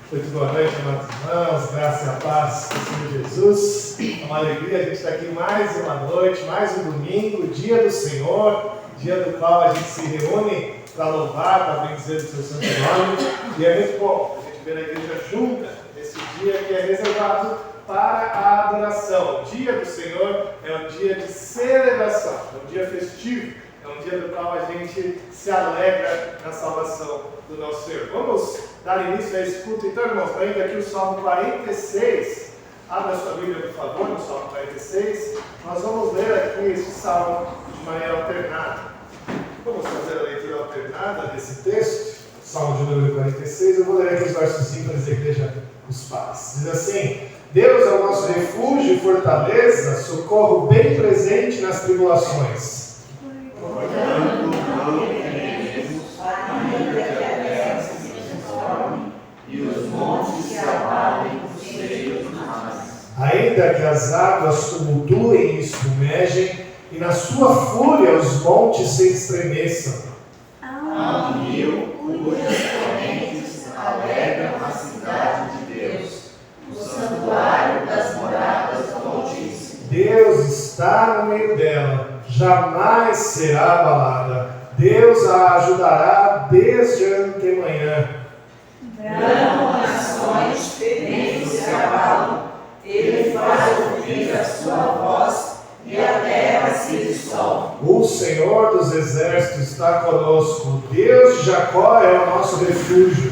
Muito boa noite, amados irmãos, graça e a paz do Senhor Jesus. É uma alegria a gente estar aqui mais uma noite, mais um domingo, dia do Senhor, dia do qual a gente se reúne para louvar, para bendizer o seu santo nome. E é muito bom a gente ver a igreja junta nesse dia que é reservado para a adoração. O dia do Senhor é um dia de celebração, é um dia festivo, é um dia do qual a gente se alegra na salvação do nosso Senhor. Vamos dar início a esse culto. Então, irmãos, lendo aqui o Salmo 46, abra a sua Bíblia, por favor, no Salmo 46. Nós vamos ler aqui esse Salmo de maneira alternada. Vamos fazer a leitura alternada desse texto, Salmo de número 46. Eu vou ler aqui os versos simples da Igreja dos Pais. Diz assim: Deus é o nosso refúgio e fortaleza, socorro bem presente nas tribulações. Portanto, não tememos, ainda que a terra se transforme e os montes se abalem por cheio de mares. Ainda que as águas tumultuem e espumejem, e na sua fúria os montes se estremeçam. Há um rio cujas correntes alegram a cidade de Deus, o santuário das moradas do Altíssimo. Deus está no meio dela, jamais será abalada. Deus a ajudará desde antemanhã. Bramam nações, reinos se abalam, ele faz ouvir a sua voz e a terra se dissolve. O Senhor dos exércitos está conosco. Deus de Jacó é o nosso refúgio.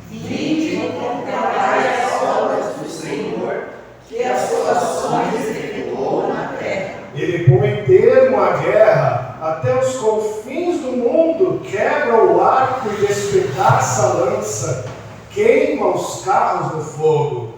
Vinde e contemplai as obras do Senhor, que as suas ações efetuou na terra. Ele põe termo à guerra, até os confins do mundo, quebra o arco e despedaça a lança, queima os carros no fogo.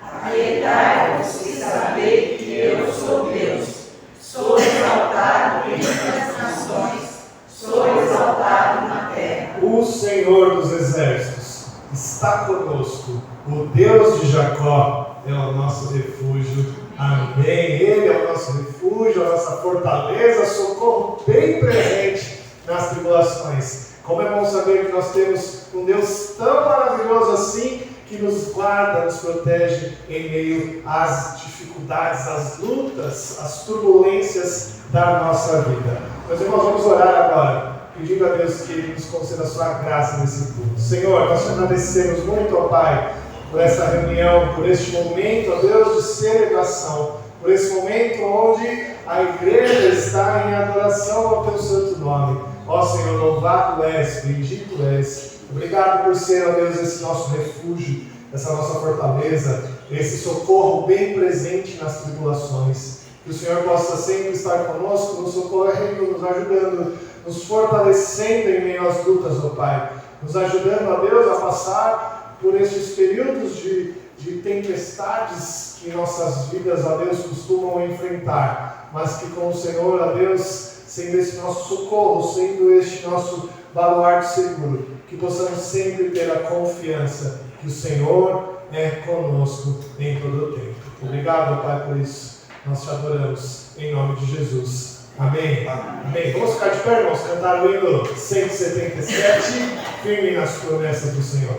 Aquietai-vos e sabei que eu sou Deus. Sou exaltado entre as nações, sou exaltado na terra. O Senhor dos exércitos está conosco. O Deus de Jacó é o nosso refúgio. Amém. Amém. Ele é o nosso refúgio, a nossa fortaleza, socorro bem presente nas tribulações. Como é bom saber que nós temos um Deus tão maravilhoso assim, que nos guarda, nos protege em meio às dificuldades, às lutas, às turbulências da nossa vida. Meus irmãos, vamos orar agora, pedindo a Deus que Ele nos conceda a sua graça nesse culto. Senhor, nós te agradecemos muito, ó Pai, por essa reunião, por este momento, ó Deus, de celebração, por esse momento onde a igreja está em adoração ao Teu santo nome. Ó Senhor, louvado és, bendito és. Obrigado por ser, ó Deus, esse nosso refúgio, essa nossa fortaleza, esse socorro bem presente nas tribulações. Que o Senhor possa sempre estar conosco, nos socorrendo, nos ajudando, nos fortalecendo em meio às lutas, ó Pai. Nos ajudando, ó Deus, a passar por estes períodos de tempestades que nossas vidas, ó Deus, costumam enfrentar. Mas que com o Senhor, ó Deus, sendo esse nosso socorro, sendo este nosso baluarte seguro, que possamos sempre ter a confiança que o Senhor é conosco em todo o tempo. Obrigado, Pai, por isso. Nós te adoramos em nome de Jesus. Amém. Amém. Vamos ficar de pé, irmãos, cantar o hino 177, firme nas promessas do Senhor.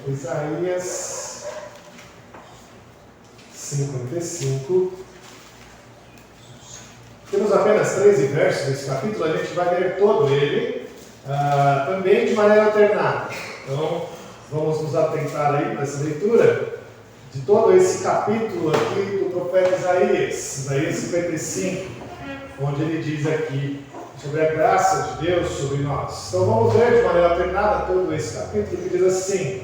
Isaías 55. Temos apenas 13 versos desse capítulo, a gente vai ler todo ele, também de maneira alternada. Então, vamos nos atentar aí para essa leitura de todo esse capítulo aqui do profeta Isaías, Isaías 55, onde ele diz aqui sobre a graça de Deus sobre nós. Então vamos ler de maneira alternada todo esse capítulo que diz assim: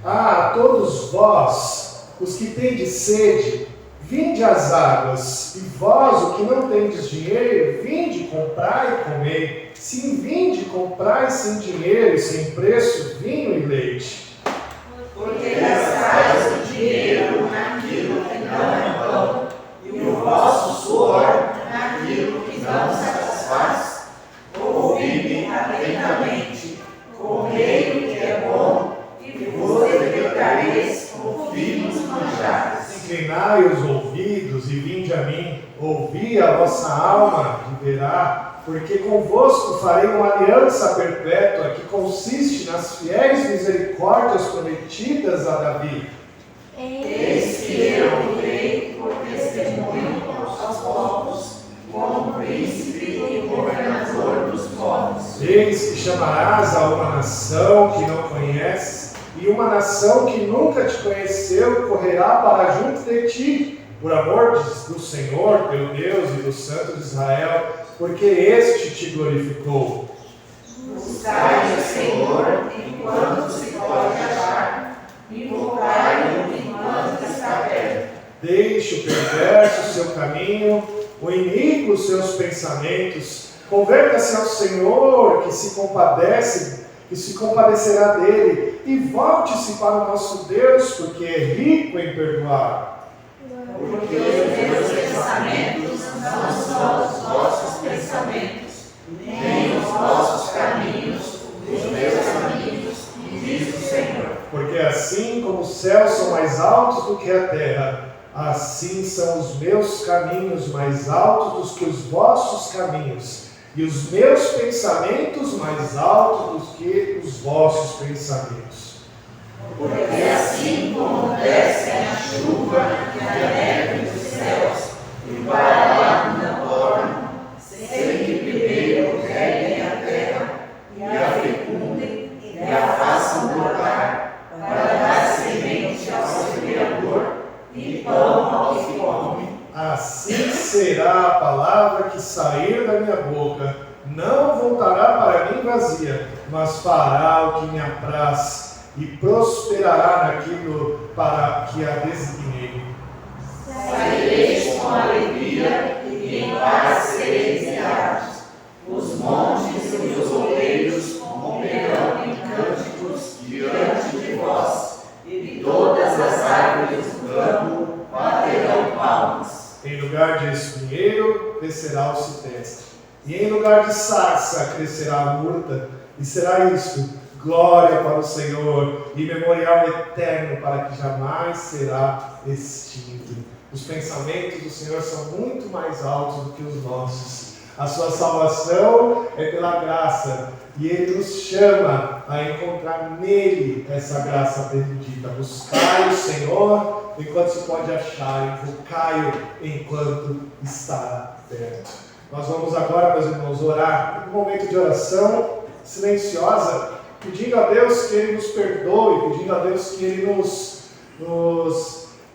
Ah, todos vós, os que tendes sede, Vinde às águas, e vós, o que não tendes dinheiro, vinde, comprai e comei. Sim, vinde, comprai sem dinheiro e sem preço vinho e leite. Porque gastais o dinheiro naquilo que não é pão, e o vosso suor naquilo que não satisfaz. Ouvi-me atentamente, comei o que é bom, e vos deleitareis com finos manjares. Inclinai os ouvidos e vinde a mim, ouvi a vossa alma viverá, porque convosco farei uma aliança perpétua que consiste nas fiéis misericórdias prometidas a Davi. Eis que eu virei por testemunho aos povos, como príncipe e governador dos povos. Eis que chamarás a uma nação que não conheces, e uma nação que nunca te conheceu correrá para junto de ti, por amor do Senhor, teu Deus, e do Santo de Israel, porque este te glorificou. Buscai o Senhor enquanto se pode achar, invocai-o enquanto está perto. Deixe o perverso o seu caminho, o iníquo os seus pensamentos. Converta-se ao Senhor, que se compadecerá dele, e volte-se para o nosso Deus, porque é rico em perdoar. Porque os meus pensamentos não são os vossos pensamentos, nem os vossos caminhos, os meus caminhos, diz o Senhor. Porque assim como os céus são mais altos do que a terra, assim são os meus caminhos mais altos do que os vossos caminhos, e os meus pensamentos mais altos do que os vossos pensamentos. Porque assim como descem a chuva e a neve dos céus, e para lá não tornam, sem que primeiro reguem a terra, e a fecundem, e a façam brotar, para dar semente ao semeador, e pão ao que come. Assim será a palavra que sair da minha boca, não voltará para mim vazia, mas fará o que me apraz, e prosperará naquilo para que a designei. Saireis com alegria e em paz sereis guiados. Os montes e os oleiros romperão em cânticos diante de vós, e todas as árvores do campo baterão palmas. Em lugar de espinheiro crescerá o cipreste, e em lugar de sarça crescerá a murta, e será isto: glória para o Senhor e memorial eterno para que jamais será extinto. Os pensamentos do Senhor são muito mais altos do que os nossos. A sua salvação é pela graça e Ele nos chama a encontrar nele essa graça bendita. Buscai o Senhor enquanto se pode achar, invocai-o enquanto está perto. Nós vamos agora, meus irmãos, orar um momento de oração silenciosa, pedindo a Deus que Ele nos perdoe, pedindo a Deus que Ele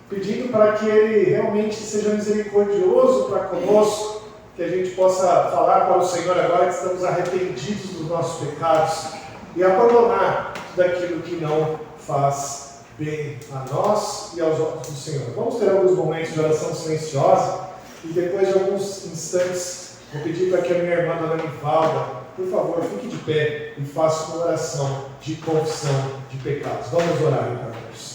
pedindo para que Ele realmente seja misericordioso para conosco, que a gente possa falar para o Senhor agora que estamos arrependidos dos nossos pecados e abandonar daquilo que não faz bem a nós e aos olhos do Senhor. Vamos ter alguns momentos de oração silenciosa e depois de alguns instantes vou pedir para que a minha irmã Dona Nivalda, por favor, fique de pé e faça uma oração de confissão de pecados. Vamos orar então, irmãos.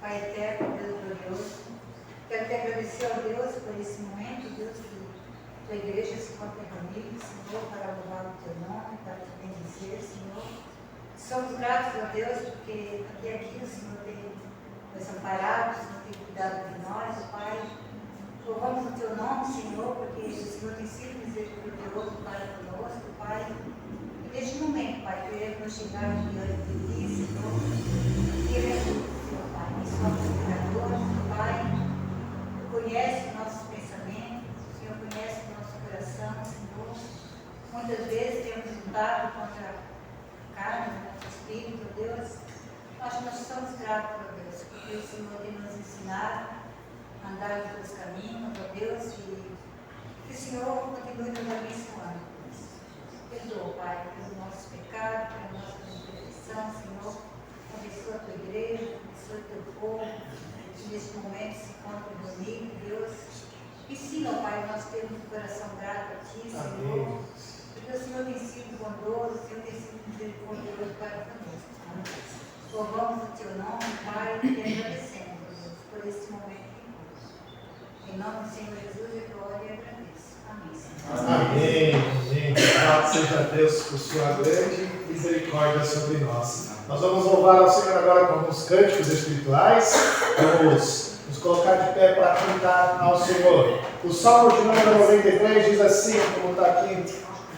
Pai eterno, Deus glorioso, quero te agradecer ao Deus por esse momento, Deus, que tua igreja se encontra reunida, Senhor, para louvar o teu nome, para te bendizer, Senhor. Somos gratos a Deus porque até aqui o Senhor tem nos amparado, o Senhor tem cuidado de nós, Pai. Louvamos o teu nome, Senhor, porque o Senhor tem sido misericordioso para conosco, Pai. E neste momento, Pai, queremos chegar diante de ti, Senhor. Queremos, Senhor, Pai, que somos pecadores, Pai. Tu conheces os nossos pensamentos, o Senhor conhece o nosso coração, Senhor. Muitas vezes temos lutado contra a carne, contra o espírito, Deus. Mas nós somos gratos a Deus, porque o Senhor tem nos ensinado a andar nos teus caminhos, ó Deus, e que o Senhor continue nos abençoando. Perdoa, Pai, pelos nossos pecados, pela nossa imperfeição, Senhor. Abençoa a tua igreja, abençoa o teu povo, que neste momento se encontra reunido, Deus. Ensina, Pai, nós temos um coração grato a Ti, Senhor. Amém. Porque o Senhor tem sido bondoso, o Senhor tem sido misericordioso para conosco. Louvamos o teu nome, Pai, e agradecemos, Deus, por este momento. Em nome do Senhor Jesus, eu oro e agradeço. Amém, Senhor. Amém. Amém. Louvado seja Deus por sua grande misericórdia sobre nós. Nós vamos louvar ao Senhor agora com alguns cânticos espirituais. Vamos nos colocar de pé para cantar ao Senhor. O Salmo de número 93 diz assim, como está aqui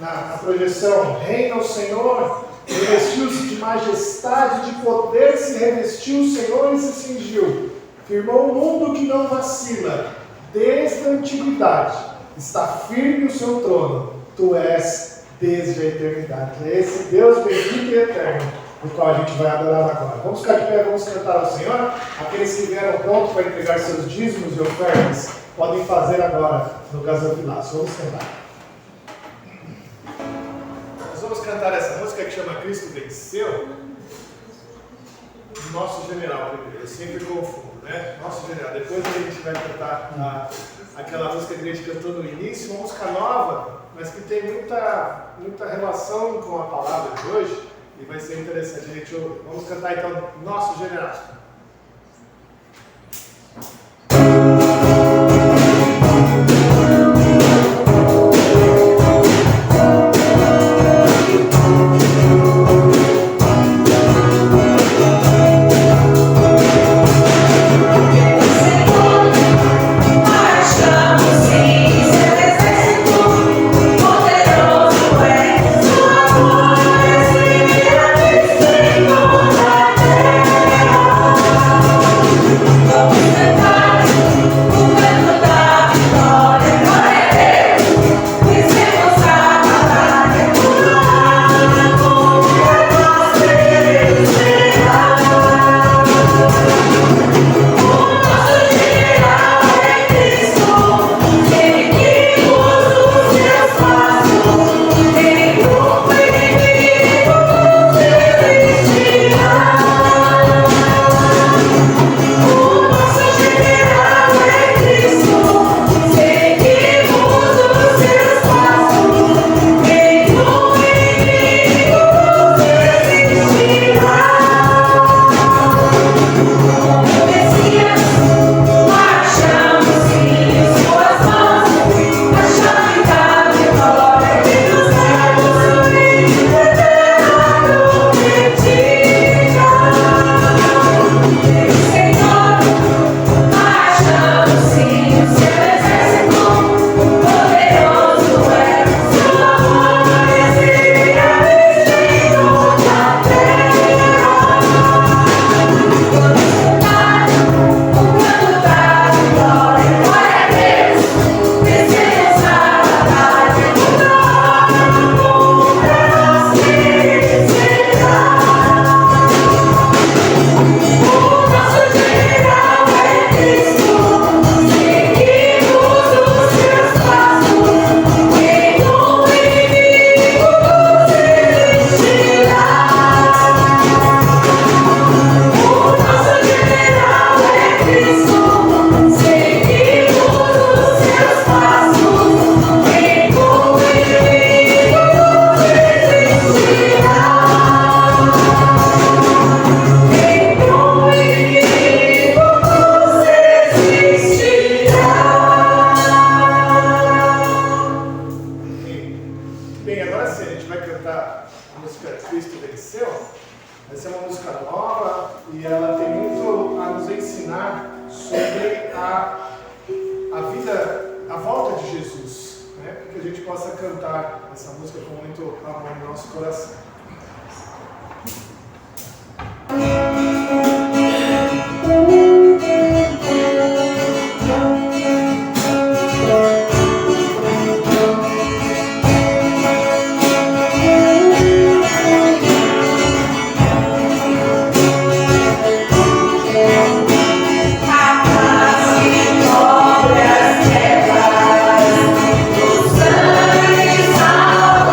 na projeção: Reina o Senhor, revestiu-se de majestade, de poder se revestiu o Senhor e se cingiu. Firmou um mundo que não vacila, desde a antiguidade. Está firme o seu trono, tu és desde a eternidade. É esse Deus bendito e eterno, o qual a gente vai adorar agora. Vamos ficar de pé, vamos cantar ao Senhor. Aqueles que vieram prontos para entregar seus dízimos e ofertas, podem fazer agora no gasofilaço. Vamos cantar. Nós vamos cantar essa música que chama Cristo Venceu. Nosso General primeiro, eu sempre confundo, né? Nosso General. Depois a gente vai cantar aquela música que a gente cantou no início, uma música nova, mas que tem muita relação com a palavra de hoje e vai ser interessante. Vamos cantar então Nosso General. Poderoso é, sua glória se irá descer toda a terra. Essa é uma música nova e ela tem muito a nos ensinar sobre a vida, a volta de Jesus, né? Para que a gente possa cantar essa música com muito amor no nosso coração. Salvação.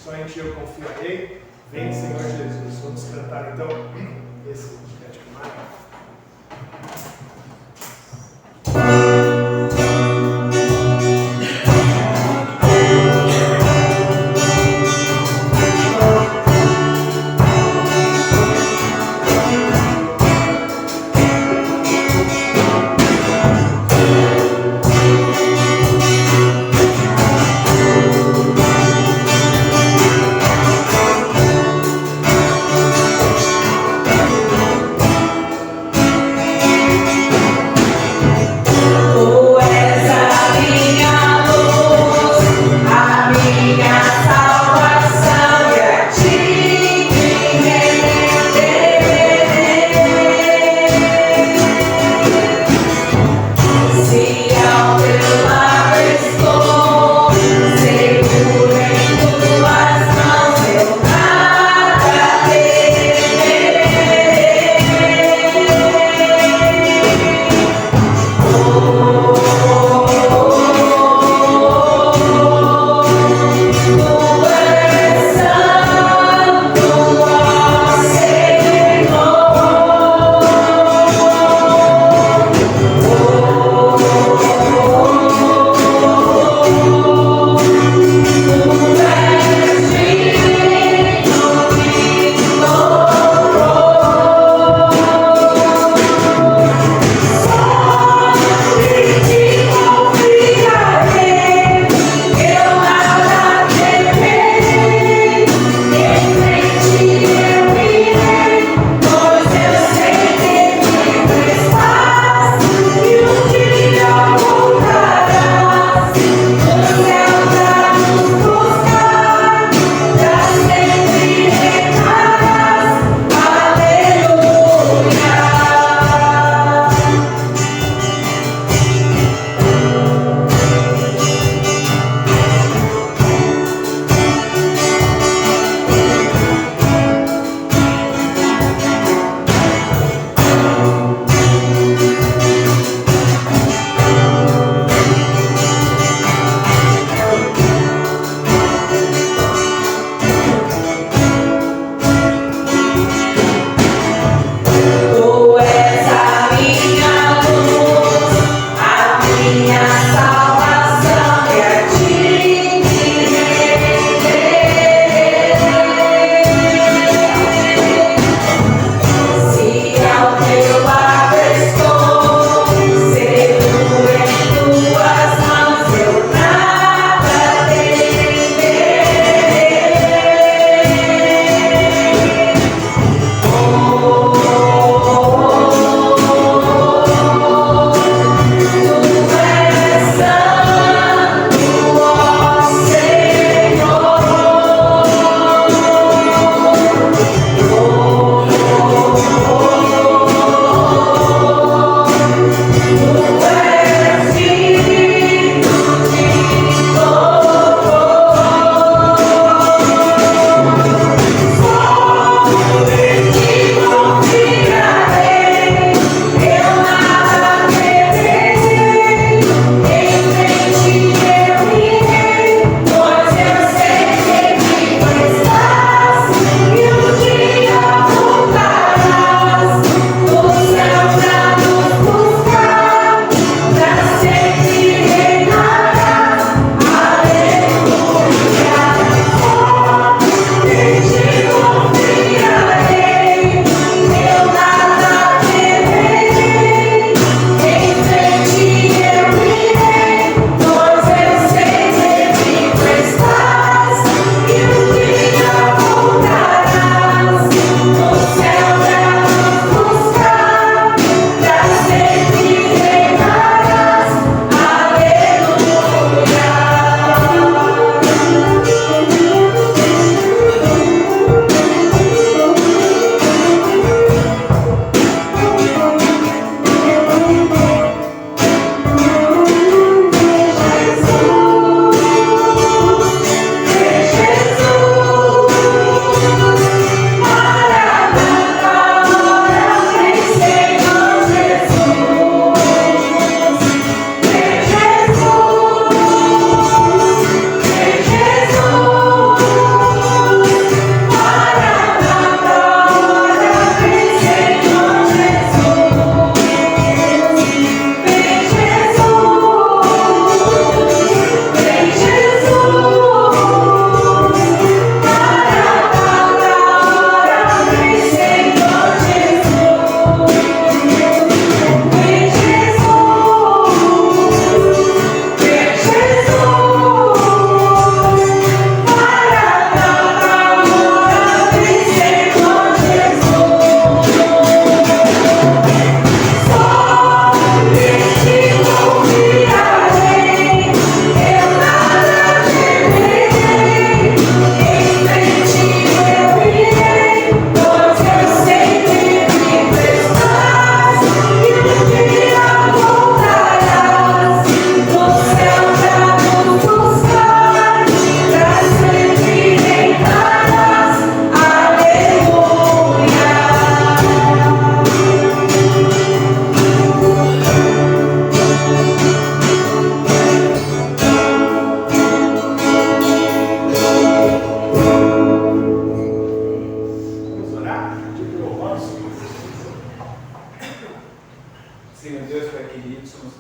Só em Ti eu confiarei. Vem, Senhor Jesus. Vamos cantar então esse cântico mais.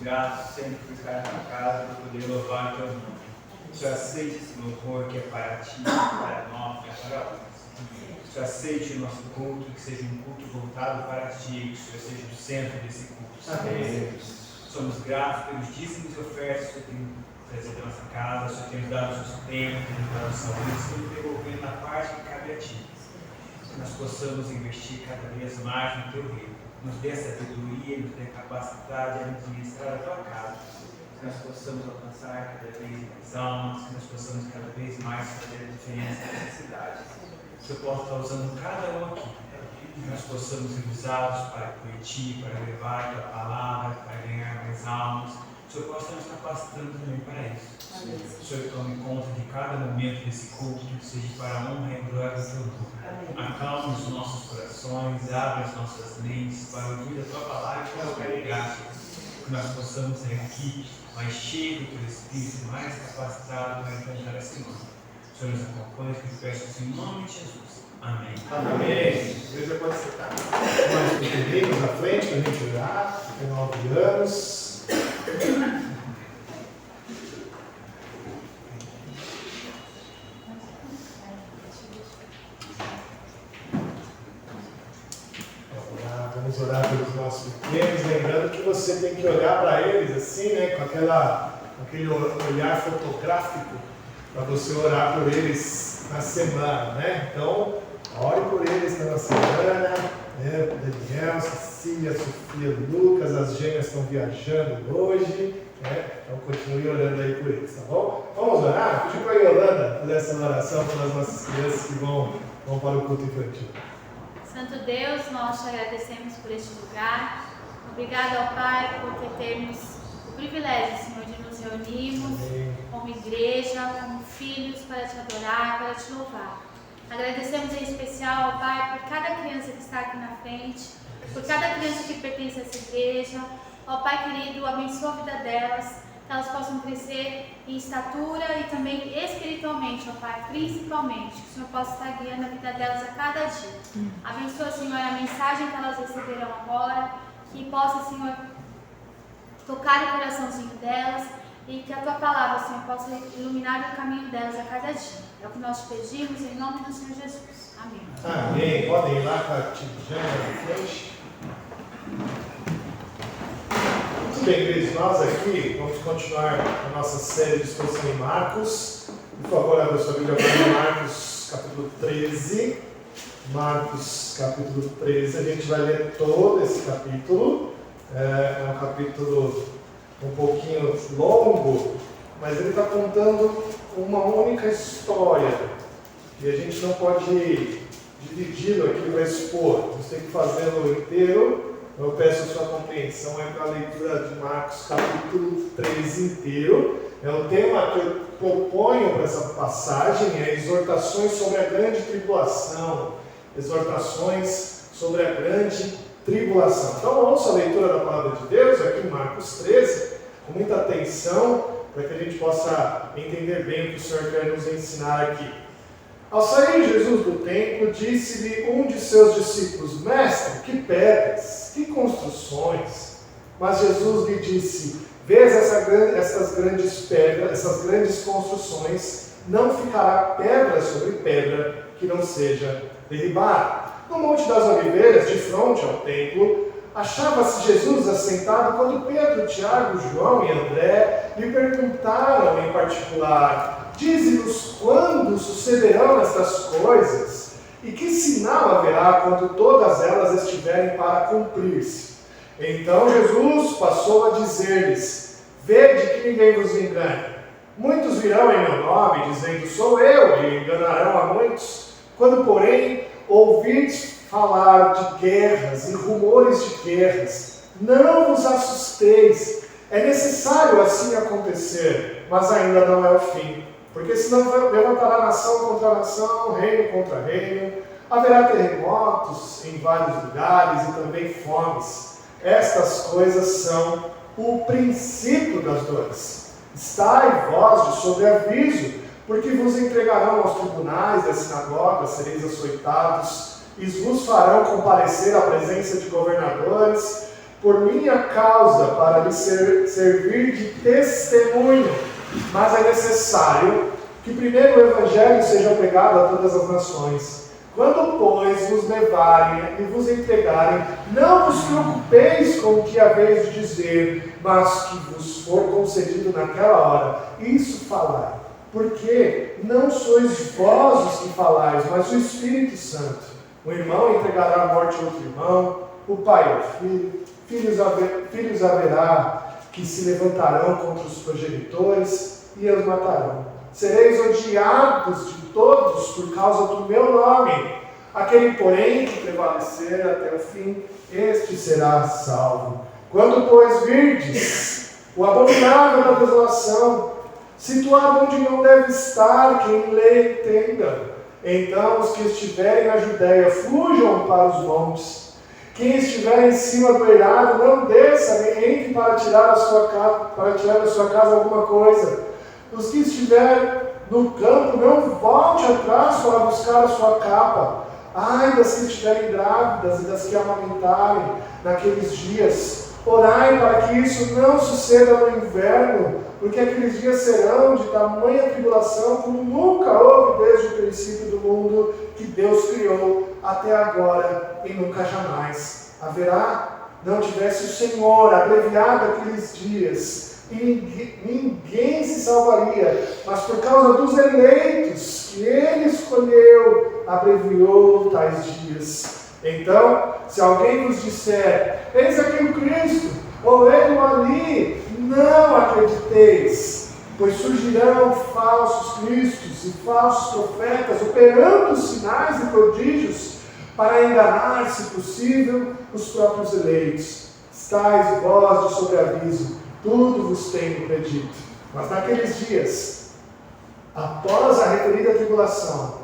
gratos sempre por estar na casa e poder louvar o teu nome. Senhor, aceite esse louvor que é para ti, para nós, que é para nós. Senhor, aceite o nosso culto, que seja um culto voltado para ti, que o Senhor seja o centro desse culto. Amém. Somos gratos pelos dízimos e ofertas que o Senhor tem trazido à nossa casa, o Senhor tem nos dado o sustento, tem nos dado saúde, sempre devolvendo na parte que cabe a ti. Que nós possamos investir cada vez mais no teu reino. Nos dê sabedoria, nos dê capacidade a administrar a tua casa. Que nós possamos alcançar cada vez mais almas, que nós possamos cada vez mais fazer a diferença nessa cidade. Que eu possa estar usando cada um aqui. Que nós possamos ser usados para ti, para levar a tua palavra, para ganhar mais almas. Que o Senhor possa nos capacitando também para isso. Que o Senhor tome conta de cada momento desse culto, que seja para a honra e glória do teu nome. Acalme os nossos corações, abre as nossas mentes para ouvir a tua palavra e para carregar. Que nós possamos ser aqui mais cheios do teu Espírito, mais capacitados para enfrentar esse nome. O Senhor nos acompanhe, que eu peço assim, em nome de Jesus. Amém. Amém. Igreja pode sentar. Mais comigo na frente para a gente orar. Tem 9 anos. Vamos orar pelos nossos pequenos, lembrando que você tem que olhar para eles assim, né, com aquele olhar fotográfico, para você orar por eles na semana, né? Então, ore por eles na semana, né? Daniel, Cecília, Sofia, Lucas, as gêmeas estão viajando hoje, né? Então continue orando aí por eles, tá bom? Vamos orar? Pedi para a Yolanda fazer essa oração pelas nossas crianças que vão para o culto infantil. Santo Deus, nós te agradecemos por este lugar. Obrigado ao Pai por termos o privilégio, Senhor, de nos reunirmos como igreja, como filhos, para te adorar, para te louvar. Agradecemos em especial ao Pai por cada criança que está aqui na frente, por cada criança que pertence a essa igreja. Ó Pai querido, abençoa a vida delas, que elas possam crescer em estatura e também espiritualmente, ó Pai, principalmente, que o Senhor possa estar guiando a vida delas a cada dia. Abençoa, Senhor, a mensagem que elas receberão agora, que possa, Senhor, tocar o coraçãozinho delas e que a Tua palavra, Senhor, possa iluminar o caminho delas a cada dia. É o que nós te pedimos em nome do Senhor Jesus. Amém. Amém. Podem ir lá com a Tijana na frente. Bem, queridos, nós aqui vamos continuar a nossa série de exposição em Marcos. Por favor, abra sua Bíblia para Marcos capítulo 13. Marcos capítulo 13. A gente vai ler todo esse capítulo. É um capítulo um pouquinho longo, mas ele está contando uma única história. E a gente não pode dividi-lo aqui para expor. Você tem que fazê-lo inteiro. Eu peço a sua compreensão para a leitura de Marcos capítulo 13 inteiro. O tema que eu proponho para essa passagem é exortações sobre a grande tribulação. Exortações sobre a grande tribulação. Então ouça a leitura da palavra de Deus aqui em Marcos 13, com muita atenção, para que a gente possa entender bem o que o Senhor quer nos ensinar aqui. Ao sair Jesus do templo, disse-lhe um de seus discípulos: Mestre, que pedras, que construções! Mas Jesus lhe disse: Vês essas grandes pedras, essas grandes construções, não ficará pedra sobre pedra que não seja derribada. No Monte das Oliveiras, de frente ao templo, achava-se Jesus assentado quando Pedro, Tiago, João e André lhe perguntaram em particular: Dize-nos quando sucederão estas coisas e que sinal haverá quando todas elas estiverem para cumprir-se. Então Jesus passou a dizer-lhes: Vede que ninguém vos engane. Muitos virão em meu nome, dizendo: Sou eu, e enganarão a muitos. Quando, porém, ouvirdes falar de guerras e rumores de guerras, não vos assusteis. É necessário assim acontecer, mas ainda não é o fim. Porque senão levantará nação contra nação, reino contra reino, haverá terremotos em vários lugares e também fomes. Estas coisas são o princípio das dores. Estai vós de sobreaviso, porque vos entregarão aos tribunais das sinagogas, sereis açoitados, e vos farão comparecer à presença de governadores, por minha causa, para lhe servir de testemunho. Mas é necessário que primeiro o Evangelho seja pregado a todas as nações. Quando, pois, vos levarem e vos entregarem, não vos preocupeis com o que haveis de dizer, mas que vos for concedido naquela hora, isso falai. Porque não sois vós os que falais, mas o Espírito Santo. O irmão entregará à morte outro irmão, o pai ao filho, filhos haverá que se levantarão contra os progenitores e os matarão. Sereis odiados de todos por causa do meu nome. Aquele, porém, que prevalecer até o fim, este será salvo. Quando, pois, virdes o abominável da desolação, situado onde não deve estar, quem lê entenda. Então os que estiverem na Judéia fujam para os montes. Quem estiver em cima do eirado, não desça, nem entre para tirar da sua casa alguma coisa. Os que estiverem no campo, não volte atrás para buscar a sua capa. Ai das que estiverem grávidas e das que amamentarem naqueles dias. Orai para que isso não suceda no inverno, porque aqueles dias serão de tamanha tribulação como nunca houve desde o princípio do mundo que Deus criou até agora e nunca jamais haverá. Não tivesse o Senhor abreviado aqueles dias, e ninguém se salvaria, mas por causa dos eleitos que Ele escolheu, abreviou tais dias. Então, se alguém vos disser, eis aqui o Cristo, ou ele ali, não acrediteis, pois surgirão falsos cristos e falsos profetas, operando sinais e prodígios, para enganar, se possível, os próprios eleitos. Estais vós de sobreaviso, tudo vos tenho predito. Mas naqueles dias, após a referida tribulação,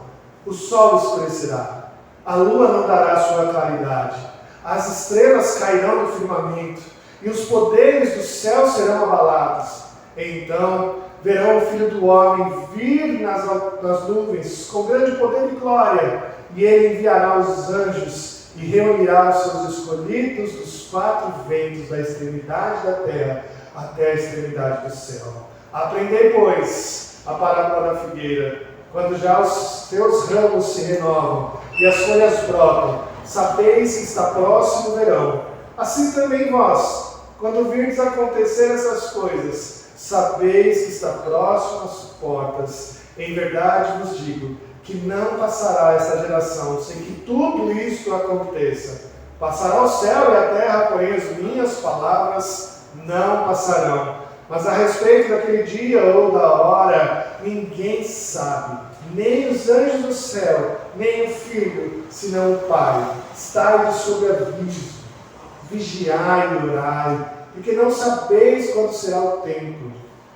o sol escurecerá, a lua não dará sua claridade, as estrelas cairão do firmamento, e os poderes do céu serão abalados. Então verão o Filho do Homem vir nas nuvens com grande poder e glória, e ele enviará os anjos e reunirá os seus escolhidos dos quatro ventos da extremidade da terra até a extremidade do céu. Aprendei, pois, a parábola da figueira. Quando já os teus ramos se renovam e as folhas brotam, sabeis que está próximo o verão. Assim também vós, quando virdes acontecer essas coisas, sabeis que está próximo às portas. Em verdade vos digo que não passará esta geração sem que tudo isto aconteça. Passará o céu e a terra, porém as minhas palavras não passarão. Mas a respeito daquele dia ou da hora, ninguém sabe, nem os anjos do céu, nem o Filho, senão o Pai. Estai de sobreaviso, vigiai e orai, porque não sabeis quando será o tempo.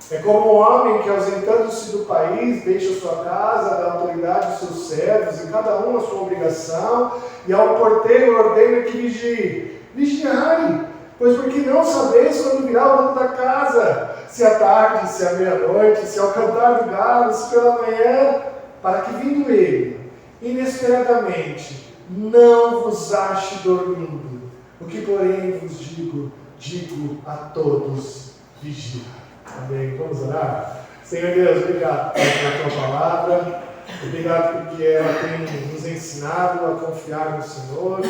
É como um homem que, ausentando-se do país, deixa sua casa, dá autoridade aos seus servos, e cada um a sua obrigação, e ao porteiro ordena que vigie. Vigiai, pois porque não sabeis quando virá o dono da casa, se à tarde, se à meia-noite, se ao cantar do galo, se pela manhã, para que vindo ele, inesperadamente, não vos ache dormindo. O que, porém, vos digo a todos, vigiai. Amém. Vamos orar? Senhor Deus, obrigado pela tua palavra, obrigado porque ela tem nos ensinado a confiar no Senhor,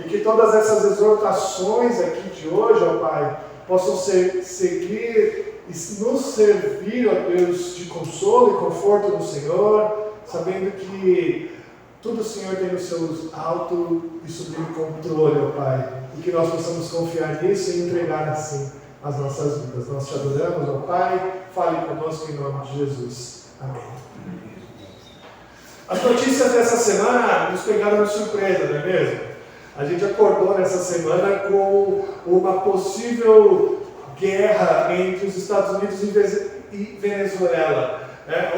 e que todas essas exortações aqui de hoje, ó Pai, possam seguir e nos servir, ó Deus, de consolo e conforto no Senhor, sabendo que tudo o Senhor tem no seu alto e sublime controle, ó Pai, e que nós possamos confiar nisso e entregar assim as nossas vidas. Nós te adoramos, ó Pai, fale conosco em nome de Jesus. Amém. As notícias dessa semana nos pegaram de surpresa, não é mesmo? A gente acordou nessa semana com uma possível guerra entre os Estados Unidos e Venezuela.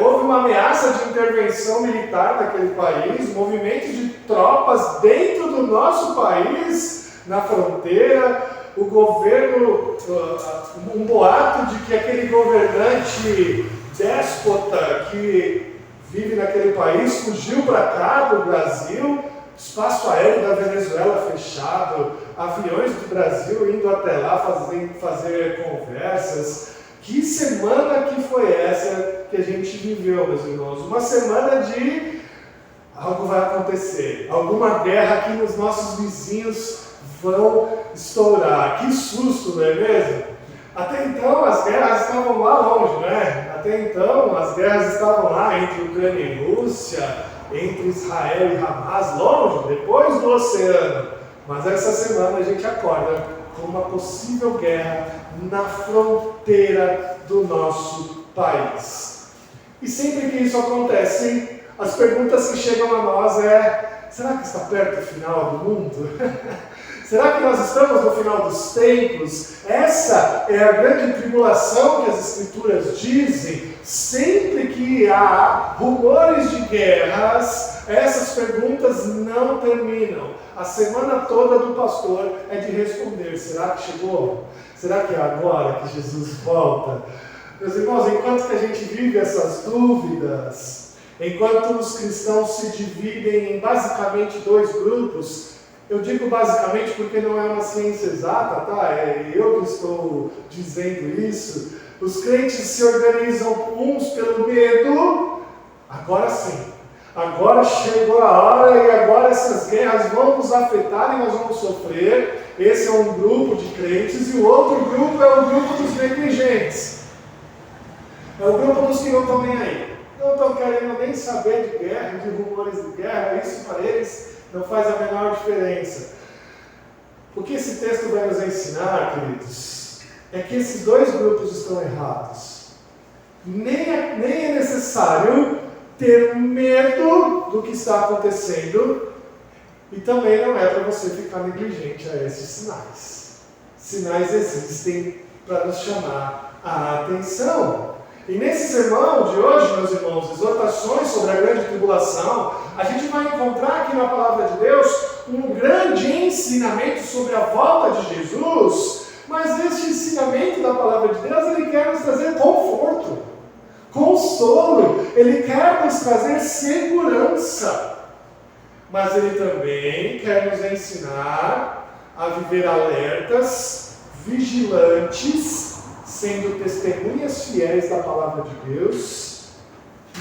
Houve uma ameaça de intervenção militar naquele país, movimentos de tropas dentro do nosso país, na fronteira. O governo, um boato de que aquele governante déspota que vive naquele país fugiu para cá, do Brasil, espaço aéreo da Venezuela fechado, aviões do Brasil indo até lá fazer conversas. Que semana que foi essa que a gente viveu, meus irmãos? Uma semana de algo vai acontecer, alguma guerra aqui nos nossos vizinhos vão estourar. Que susto, não é mesmo? Até então as guerras estavam lá longe, né? Até então as guerras estavam lá entre Ucrânia e Rússia, entre Israel e Hamas, longe, depois do oceano. Mas essa semana a gente acorda com uma possível guerra na fronteira do nosso país. E sempre que isso acontece, as perguntas que chegam a nós será que está perto do final do mundo? Será que nós estamos no final dos tempos? Essa é a grande tribulação que as Escrituras dizem. Sempre que há rumores de guerras, essas perguntas não terminam. A semana toda do pastor é de responder: será que chegou? Será que é agora que Jesus volta? Meus irmãos, enquanto que a gente vive essas dúvidas, enquanto os cristãos se dividem em basicamente 2 grupos, eu digo basicamente porque não é uma ciência exata, tá? É eu que estou dizendo isso. Os crentes se organizam uns pelo medo. Agora sim, agora chegou a hora e agora essas guerras vão nos afetar e nós vamos sofrer. Esse é um grupo de crentes e o outro grupo é o grupo dos negligentes. É o grupo dos que não estão nem aí. Não estão querendo nem saber de guerra, de rumores de guerra. Isso para eles não faz a menor diferença. O que esse texto vai nos ensinar, queridos, é que esses 2 grupos estão errados. Nem é necessário ter medo do que está acontecendo e também não é para você ficar negligente a esses sinais. Sinais existem para nos chamar a atenção. E nesse sermão de hoje, meus irmãos, exortações sobre a grande tribulação, a gente vai encontrar aqui na palavra de Deus um grande ensinamento sobre a volta de Jesus, mas este ensinamento da palavra de Deus, ele quer nos trazer conforto, consolo, ele quer nos trazer segurança, mas ele também quer nos ensinar a viver alertas, vigilantes, sendo testemunhas fiéis da palavra de Deus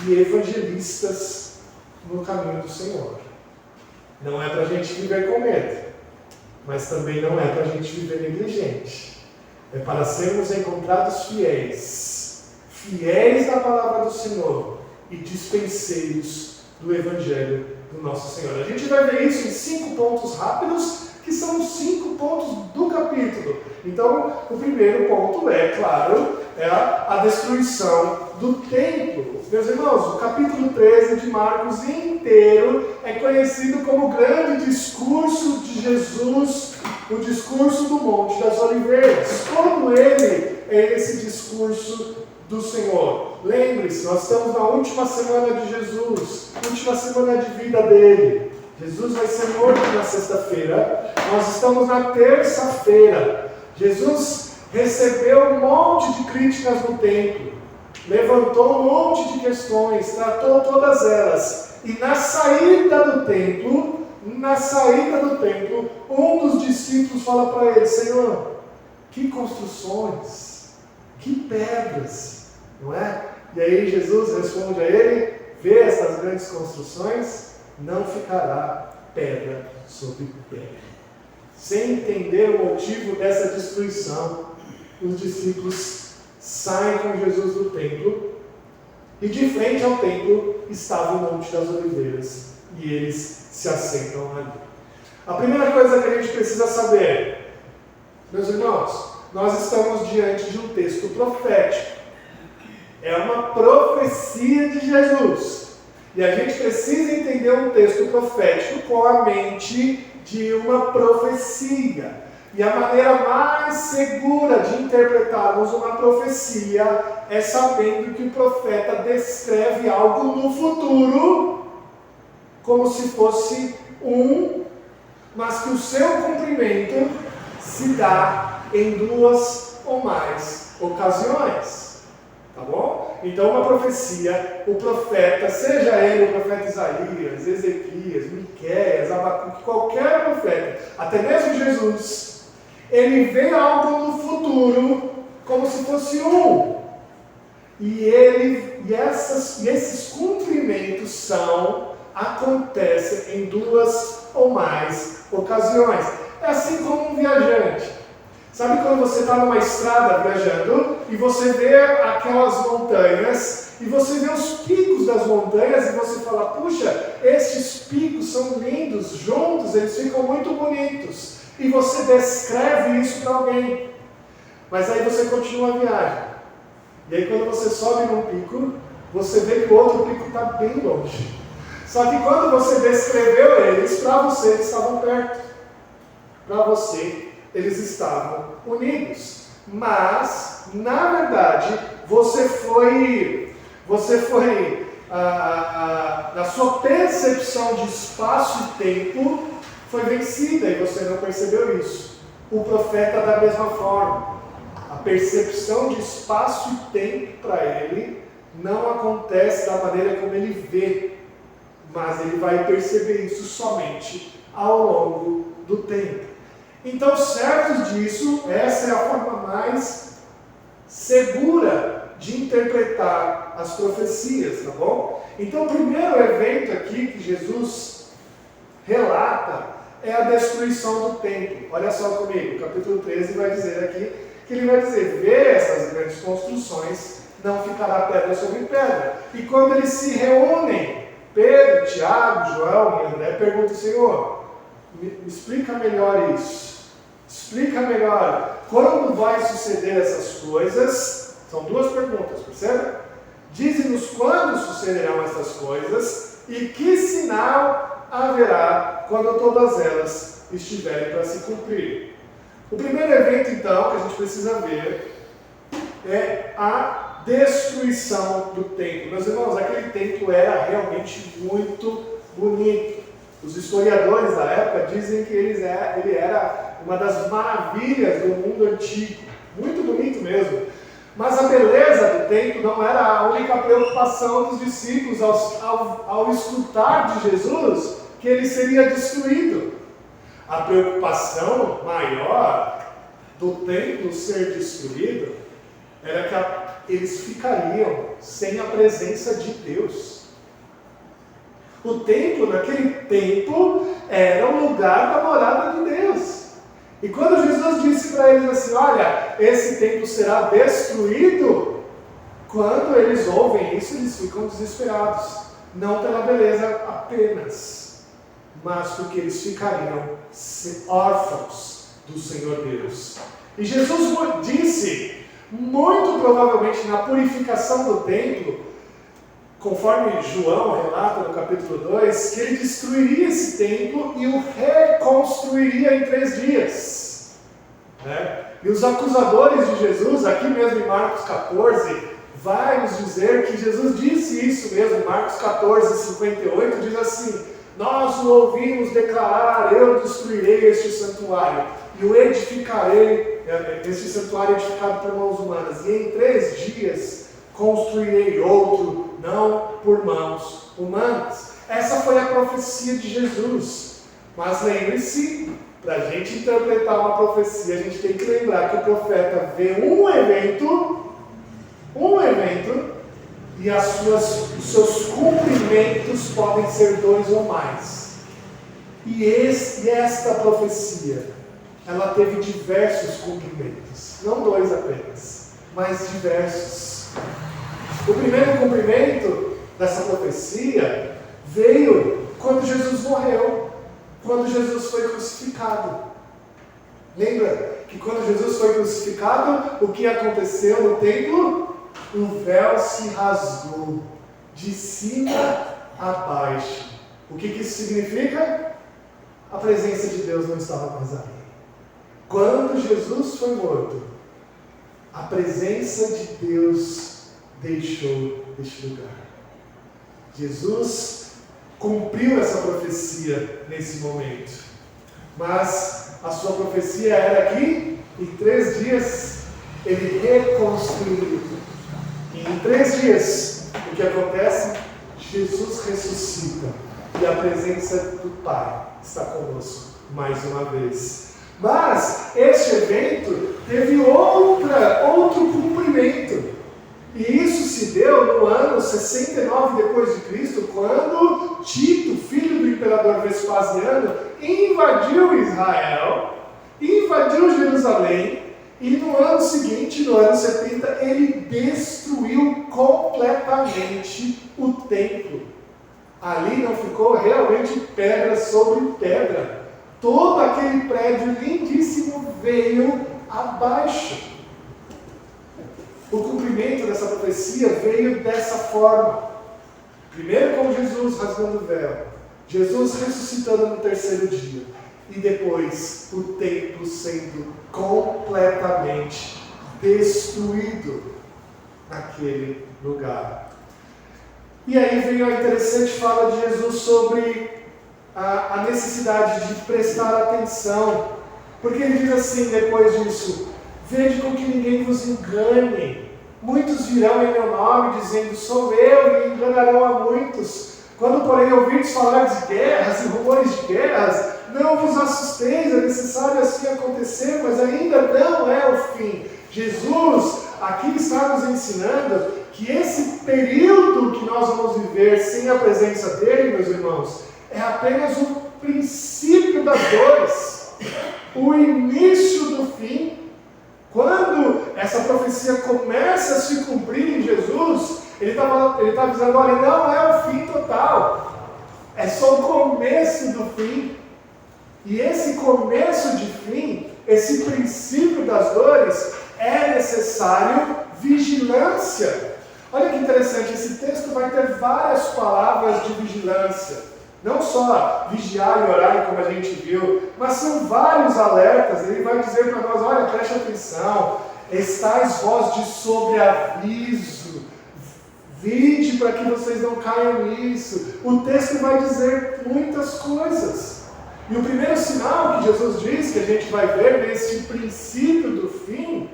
e evangelistas no caminho do Senhor. Não é para a gente viver com medo, mas também não é para a gente viver negligente. É para sermos encontrados fiéis, fiéis da palavra do Senhor e dispenseiros do Evangelho do nosso Senhor. A gente vai ver isso em 5 pontos rápidos, que são os 5 pontos do capítulo. Então, o primeiro ponto claro, é a destruição do templo. Meus irmãos, o capítulo 13 de Marcos inteiro é conhecido como o grande discurso de Jesus, o discurso do Monte das Oliveiras. Todo ele é esse discurso do Senhor. Lembre-se, nós estamos na última semana de Jesus, última semana de vida dele. Jesus vai ser morto na sexta-feira, nós estamos na terça-feira. Jesus recebeu um monte de críticas no templo, levantou um monte de questões, tratou todas elas. E na saída do templo, um dos discípulos fala para ele: Senhor, que construções, que pedras, não é? E aí Jesus responde a ele: vê estas grandes construções, não ficará pedra sobre pedra. Sem entender o motivo dessa destruição, os discípulos saem com Jesus do templo e de frente ao templo estava o Monte das Oliveiras e eles se assentam ali. A primeira coisa que a gente precisa saber, meus irmãos, nós estamos diante de um texto profético. É uma profecia de Jesus. E a gente precisa entender um texto profético com a mente de uma profecia. E a maneira mais segura de interpretarmos uma profecia é sabendo que o profeta descreve algo no futuro, como se fosse mas que o seu cumprimento se dá em 2 ou mais ocasiões. Tá bom? Então uma profecia, o profeta, seja ele o profeta Isaías, Ezequias, Miqueias, Abacuque, qualquer profeta, até mesmo Jesus, ele vê algo no futuro como se fosse um. E esses cumprimentos acontecem em 2 ou mais ocasiões. É assim como um viajante. Sabe quando você está numa estrada viajando e você vê aquelas montanhas e você vê os picos das montanhas e você fala, puxa, estes picos são lindos, juntos eles ficam muito bonitos. E você descreve isso para alguém. Mas aí você continua a viagem. E aí quando você sobe num pico, você vê que o outro pico está bem longe. Só que quando você descreveu eles, para você eles estavam perto. Para você eles estavam unidos. Mas, na verdade, você foi na sua percepção de espaço e tempo, foi vencida e você não percebeu isso. O profeta da mesma forma. A percepção de espaço e tempo para ele não acontece da maneira como ele vê, mas ele vai perceber isso somente ao longo do tempo. Então, certos disso, essa é a forma mais segura de interpretar as profecias, tá bom? Então, o primeiro evento aqui que Jesus relata é a destruição do templo. Olha só comigo, o capítulo 13 vai dizer aqui, que ele vai dizer, vê essas grandes construções, não ficará pedra sobre pedra. E quando eles se reúnem, Pedro, Tiago, João e André perguntam, Senhor, me explica melhor isso. Explica melhor quando vai suceder essas coisas. São 2 perguntas, percebe? Dize-nos quando sucederão essas coisas e que sinal haverá quando todas elas estiverem para se cumprir. O primeiro evento, então, que a gente precisa ver é a destruição do templo. Meus irmãos, aquele templo era realmente muito bonito. Os historiadores da época dizem que ele era uma das maravilhas do mundo antigo. Muito bonito mesmo. Mas a beleza do templo não era a única preocupação dos discípulos ao escutar de Jesus que ele seria destruído. A preocupação maior do templo ser destruído era que eles ficariam sem a presença de Deus. O templo, naquele tempo, era o lugar da morada de Deus. E quando Jesus disse para eles assim, olha, esse templo será destruído, quando eles ouvem isso, eles ficam desesperados. Não pela beleza apenas, mas porque eles ficariam órfãos do Senhor Deus. E Jesus disse, muito provavelmente na purificação do templo, conforme João relata no capítulo 2, que ele destruiria esse templo e o reconstruiria em 3 dias. Né? E os acusadores de Jesus, aqui mesmo em Marcos 14, vai nos dizer que Jesus disse isso mesmo. Marcos 14, 58 diz assim, nós o ouvimos declarar, eu destruirei este santuário e o edificarei, este santuário edificado por mãos humanas, e em 3 dias construirei outro, não por mãos humanas. Essa foi a profecia de Jesus. Mas lembre-se, para a gente interpretar uma profecia, a gente tem que lembrar que o profeta vê um evento, e os seus cumprimentos podem ser 2 ou mais. E esta profecia, ela teve diversos cumprimentos, não 2 apenas, mas diversos. O primeiro cumprimento dessa profecia veio quando Jesus morreu, quando Jesus foi crucificado. Lembra que quando Jesus foi crucificado, o que aconteceu no templo? O véu se rasgou de cima a baixo. O que isso significa? A presença de Deus não estava mais ali. Quando Jesus foi morto, a presença de Deus deixou este lugar. Jesus cumpriu essa profecia nesse momento, mas a sua profecia era que em 3 dias ele reconstruiu. E em 3 dias, o que acontece? Jesus ressuscita e a presença do Pai está conosco mais uma vez. Mas este evento teve outro cumprimento. E isso se deu no ano 69 depois de Cristo, quando Tito, filho do imperador Vespasiano, invadiu Israel, invadiu Jerusalém, e no ano seguinte, no ano 70, ele destruiu completamente o templo. Ali não ficou realmente pedra sobre pedra. Todo aquele prédio lindíssimo veio abaixo. O cumprimento dessa profecia veio dessa forma. Primeiro com Jesus rasgando o véu, Jesus ressuscitando no 3º dia, e depois o templo sendo completamente destruído naquele lugar. E aí vem a interessante fala de Jesus sobre a necessidade de prestar atenção, porque ele diz assim depois disso: vede com que ninguém vos engane. Muitos virão em meu nome, dizendo, sou eu, e enganarão a muitos. Quando, porém, ouvirdes falar de guerras e rumores de guerras, não vos assusteis, é necessário assim acontecer, mas ainda não é o fim. Jesus aqui está nos ensinando que esse período que nós vamos viver sem a presença dele, meus irmãos, é apenas o princípio das dores, o início do fim. Quando essa profecia começa a se cumprir em Jesus, ele está dizendo, olha, não é o fim total, é só o começo do fim. E esse começo de fim, esse princípio das dores, é necessário vigilância. Olha que interessante, esse texto vai ter várias palavras de vigilância. Não só vigiar e orar, como a gente viu, mas são vários alertas. Ele vai dizer para nós, olha, preste atenção, estais vós de sobreaviso, vide para que vocês não caiam nisso. O texto vai dizer muitas coisas. E o primeiro sinal que Jesus diz, que a gente vai ver nesse princípio do fim,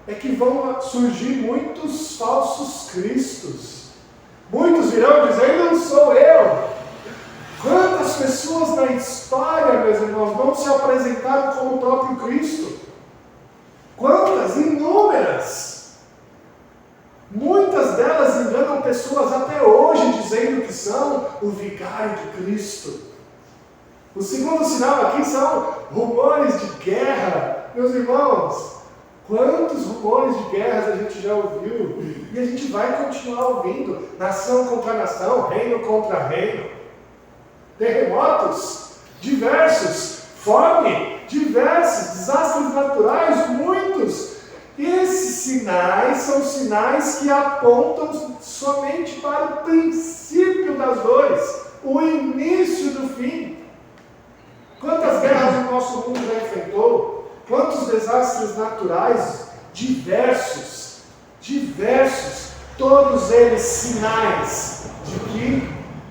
é que vão surgir muitos falsos cristos. Muitos virão dizendo, não sou eu. Quantas pessoas na história, meus irmãos, não se apresentaram como o próprio Cristo? Quantas? Inúmeras! Muitas delas enganam pessoas até hoje, dizendo que são o vigário de Cristo. O segundo sinal aqui são rumores de guerra. Meus irmãos, quantos rumores de guerras a gente já ouviu? E a gente vai continuar ouvindo. Nação contra nação, reino contra reino. Terremotos diversos, fome diversos, desastres naturais muitos. Esses sinais são sinais que apontam somente para o princípio das dores, o início do fim. Quantas guerras o nosso mundo já enfrentou? Quantos desastres naturais diversos, todos eles sinais de que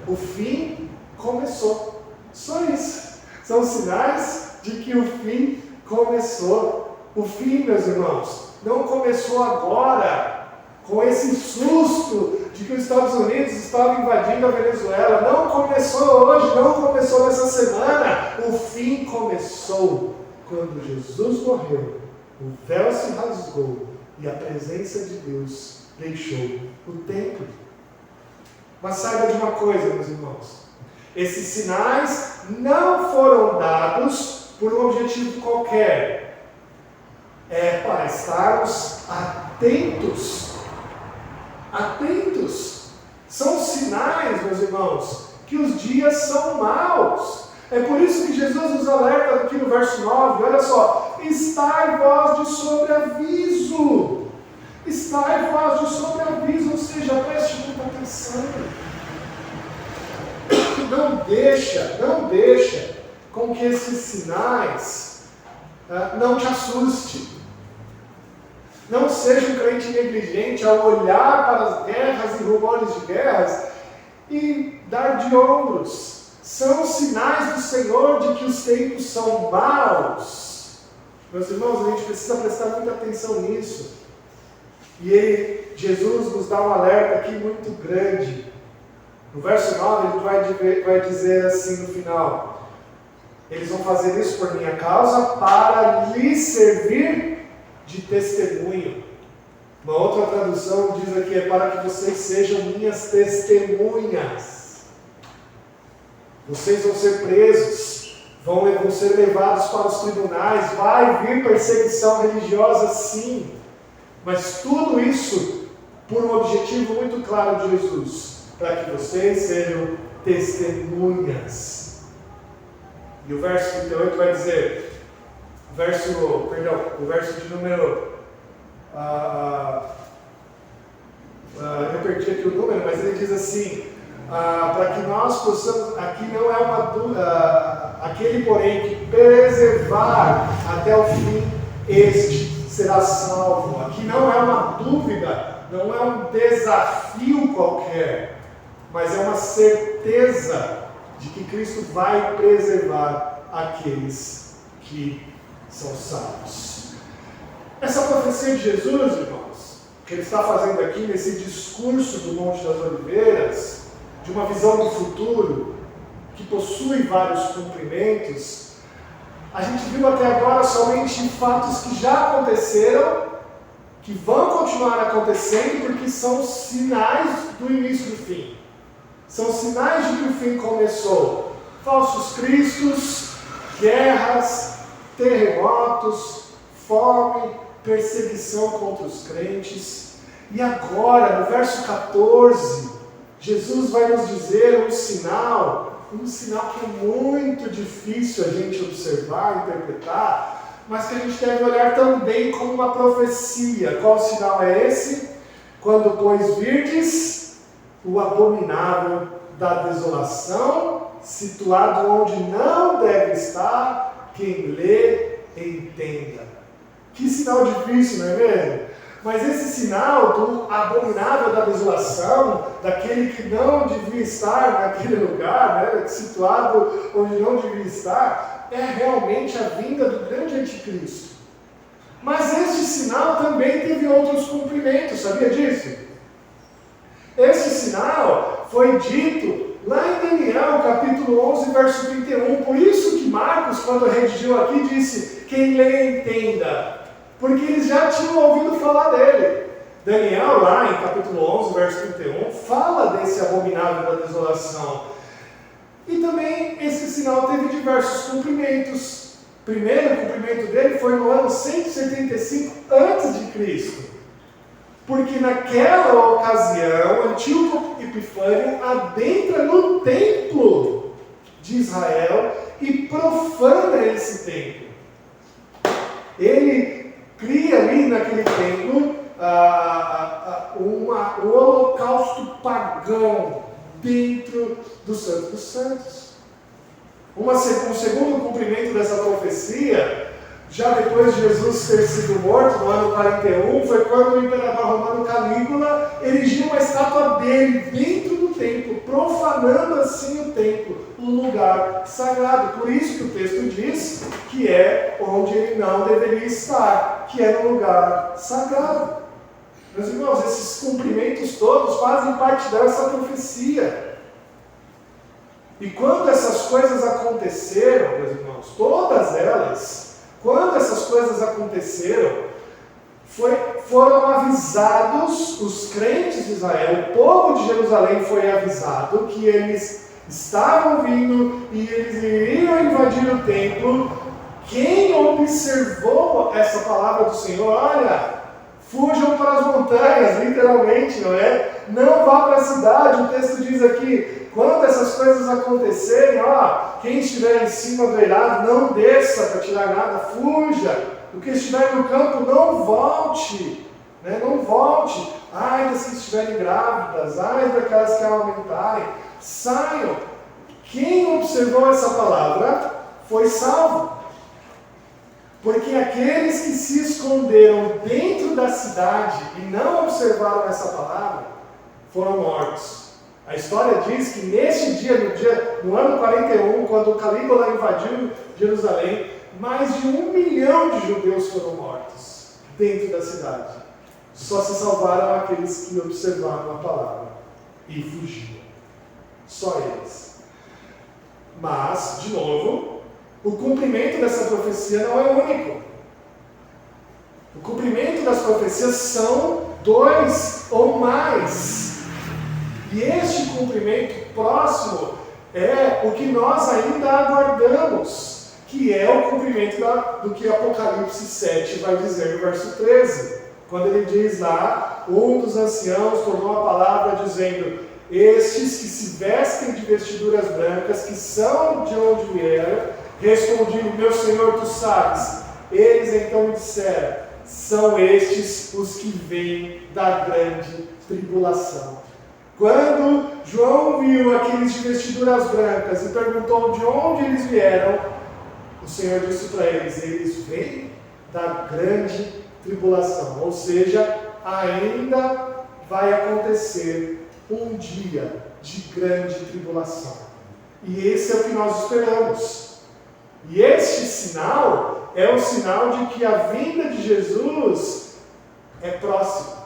o fim começou. Só isso. São sinais de que o fim começou. O fim, meus irmãos, não começou agora, com esse susto de que os Estados Unidos estavam invadindo a Venezuela. Não começou hoje, não começou nessa semana. O fim começou quando Jesus morreu, o véu se rasgou e a presença de Deus deixou o templo. Mas saiba de uma coisa, meus irmãos. Esses sinais não foram dados por um objetivo qualquer. É para estarmos atentos. Atentos. São sinais, meus irmãos, que os dias são maus. É por isso que Jesus nos alerta aqui no verso 9. Olha só. Estai vós de sobreaviso. Estai vós de sobreaviso. Ou seja, preste muita atenção. Não deixa com que esses sinais não te assuste. Não seja um crente negligente ao olhar para as guerras e rumores de guerras e dar de ombros. São sinais do Senhor de que os tempos são maus. Meus irmãos, a gente precisa prestar muita atenção nisso. E Jesus nos dá um alerta aqui muito grande. No verso 9 ele vai dizer assim no final: eles vão fazer isso por minha causa para lhes servir de testemunho. Uma outra tradução diz aqui, é para que vocês sejam minhas testemunhas. Vocês vão ser presos, vão ser levados para os tribunais, vai vir perseguição religiosa sim, mas tudo isso por um objetivo muito claro de Jesus, para que vocês sejam testemunhas. E o verso 38 vai dizer, o verso de número, eu perdi aqui o número, mas ele diz assim, para que nós possamos, aqui não é uma dúvida, aquele porém que preservar até o fim, este será salvo. Aqui não é uma dúvida, não é um desafio qualquer, mas é uma certeza de que Cristo vai preservar aqueles que são salvos. Essa profecia de Jesus, irmãos, que ele está fazendo aqui nesse discurso do Monte das Oliveiras, de uma visão do futuro, que possui vários cumprimentos, a gente viu até agora somente fatos que já aconteceram, que vão continuar acontecendo, porque são sinais do início do fim. São sinais de que o fim começou. Falsos cristos, guerras, terremotos, fome, perseguição contra os crentes. E agora, no verso 14, Jesus vai nos dizer um sinal que é muito difícil a gente observar, interpretar, mas que a gente deve olhar também como uma profecia. Qual sinal é esse? Quando, pois, virdes o abominável da desolação, situado onde não deve estar, quem lê, entenda. Que sinal difícil, não é mesmo? Mas esse sinal do abominável da desolação, daquele que não devia estar naquele lugar, né, situado onde não devia estar, é realmente a vinda do grande anticristo. Mas este sinal também teve outros cumprimentos, sabia disso? Esse sinal foi dito lá em Daniel, capítulo 11, verso 31. Por isso que Marcos, quando redigiu aqui, disse, quem lê entenda. Porque eles já tinham ouvido falar dele. Daniel, lá em capítulo 11, verso 31, fala desse abominável da desolação. E também esse sinal teve diversos cumprimentos. O primeiro cumprimento dele foi no ano 175 a.C., porque naquela ocasião, Antíoco Epifânio adentra no templo de Israel e profana esse templo. Ele cria ali naquele templo um holocausto pagão dentro do Santo dos Santos. Um segundo cumprimento dessa profecia, já depois de Jesus ter sido morto, no ano 41, foi quando o imperador romano Calígula erigiu uma estátua dele dentro do templo, profanando assim o templo, um lugar sagrado. Por isso que o texto diz que é onde ele não deveria estar, que é no lugar sagrado. Meus irmãos, esses cumprimentos todos fazem parte dessa profecia. E quando essas coisas aconteceram, meus irmãos, todas elas, quando essas coisas aconteceram, foram avisados os crentes de Israel, o povo de Jerusalém foi avisado que eles estavam vindo e eles iriam invadir o templo. Quem observou essa palavra do Senhor, olha, fujam para as montanhas, literalmente, não é? Não vá para a cidade, o texto diz aqui, quando essas coisas acontecerem, quem estiver em cima do eirado, não desça para tirar nada, fuja. O que estiver no campo, não volte. Né? Não volte. Ai das que estiverem grávidas, ai daquelas que amamentarem. Saiam. Quem observou essa palavra foi salvo. Porque aqueles que se esconderam dentro da cidade e não observaram essa palavra, foram mortos. A história diz que neste dia, no ano 41, quando Calígula invadiu Jerusalém, mais de 1 milhão de judeus foram mortos dentro da cidade. Só se salvaram aqueles que observaram a palavra e fugiram. Só eles. Mas, de novo, o cumprimento dessa profecia não é único. O cumprimento das profecias são 2 ou mais. E este cumprimento próximo é o que nós ainda aguardamos, que é o cumprimento do que Apocalipse 7 vai dizer no verso 13. Quando ele diz lá, um dos anciãos tornou a palavra dizendo: estes que se vestem de vestiduras brancas, que são de onde vieram, respondi: meu Senhor, tu sabes. Eles então me disseram: são estes os que vêm da grande tribulação. Quando João viu aqueles de vestiduras brancas e perguntou de onde eles vieram, o Senhor disse para eles: eles vêm da grande tribulação. Ou seja, ainda vai acontecer um dia de grande tribulação. E esse é o que nós esperamos. E este sinal é o sinal de que a vinda de Jesus é próxima.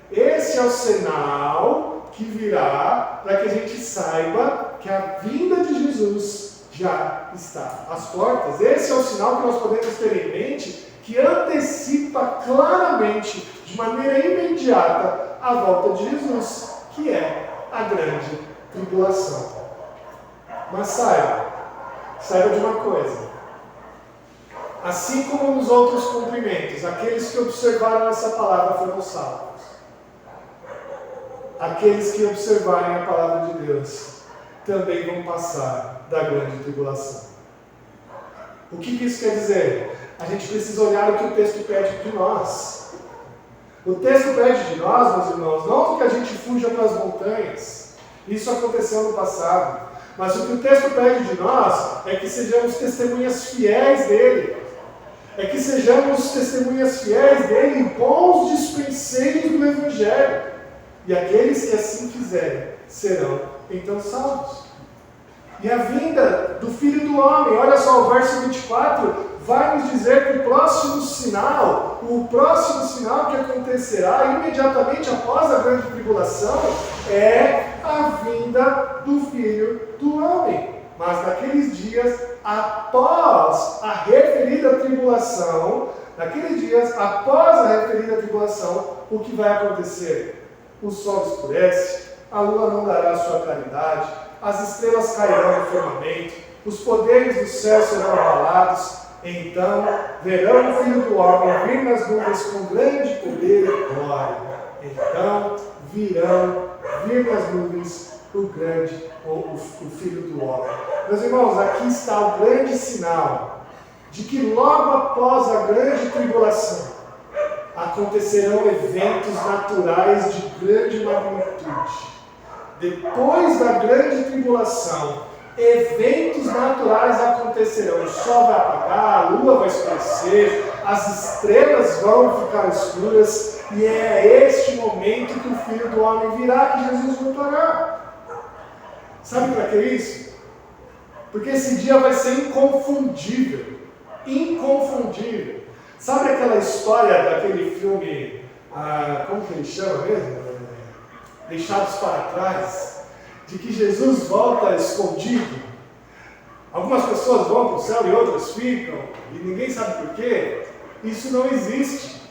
Esse é o sinal que virá para que a gente saiba que a vinda de Jesus já está às portas. Esse é o sinal que nós podemos ter em mente, que antecipa claramente, de maneira imediata, a volta de Jesus, que é a grande tribulação. Mas saiba de uma coisa: assim como nos outros cumprimentos, aqueles que observaram essa palavra foram salvos. Aqueles que observarem a palavra de Deus também vão passar da grande tribulação. O que isso quer dizer? A gente precisa olhar o que o texto pede de nós. O texto pede de nós, meus irmãos, não que a gente fuja para as montanhas. Isso aconteceu no passado. Mas o que o texto pede de nós é que sejamos testemunhas fiéis dele. É que sejamos testemunhas fiéis dele, bons dispenseiros do Evangelho. E aqueles que assim fizerem serão então salvos. E a vinda do Filho do Homem, olha só, o verso 24, vai nos dizer que o próximo sinal que acontecerá imediatamente após a grande tribulação é a vinda do Filho do Homem. Mas naqueles dias, após a referida tribulação, o que vai acontecer? O sol escurece, a lua não dará sua claridade, as estrelas cairão no firmamento, os poderes do céu serão abalados. Então verão o Filho do Homem vir nas nuvens com grande poder e glória. Então virão vir nas nuvens o Filho do Homem. Meus irmãos, aqui está o grande sinal de que logo após a grande tribulação acontecerão eventos naturais de grande magnitude. Depois da grande tribulação, eventos naturais acontecerão. O sol vai apagar, a lua vai escurecer, as estrelas vão ficar escuras, e é este momento que o Filho do Homem virá, que Jesus voltará. Sabe para que isso? Porque esse dia vai ser inconfundível. Inconfundível. Sabe aquela história daquele filme, como que ele chama mesmo? Deixados para Trás, de que Jesus volta escondido. Algumas pessoas vão para o céu e outras ficam, e ninguém sabe por quê. Isso não existe.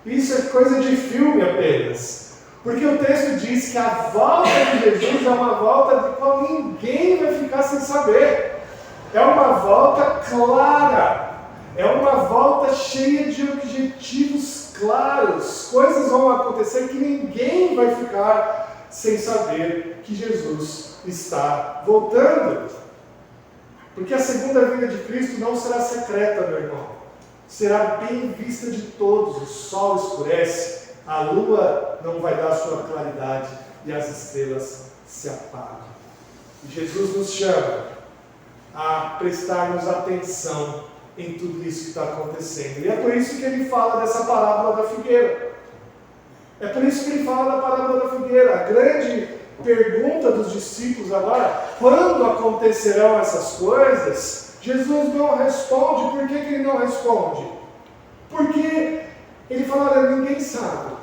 Isso é coisa de filme apenas. Porque o texto diz que a volta de Jesus é uma volta de qual ninguém vai ficar sem saber. É uma volta clara. É uma volta cheia de objetivos claros. Coisas vão acontecer que ninguém vai ficar sem saber que Jesus está voltando. Porque a segunda vinda de Cristo não será secreta, meu irmão. Será bem vista de todos. O sol escurece, a lua não vai dar sua claridade e as estrelas se apagam. E Jesus nos chama a prestarmos atenção em tudo isso que está acontecendo. E é por isso que ele fala dessa parábola da figueira. É por isso que ele fala da parábola da figueira. A grande pergunta dos discípulos agora: quando acontecerão essas coisas? Jesus não responde. Por que ele não responde? Porque Ele fala, olha, ninguém sabe.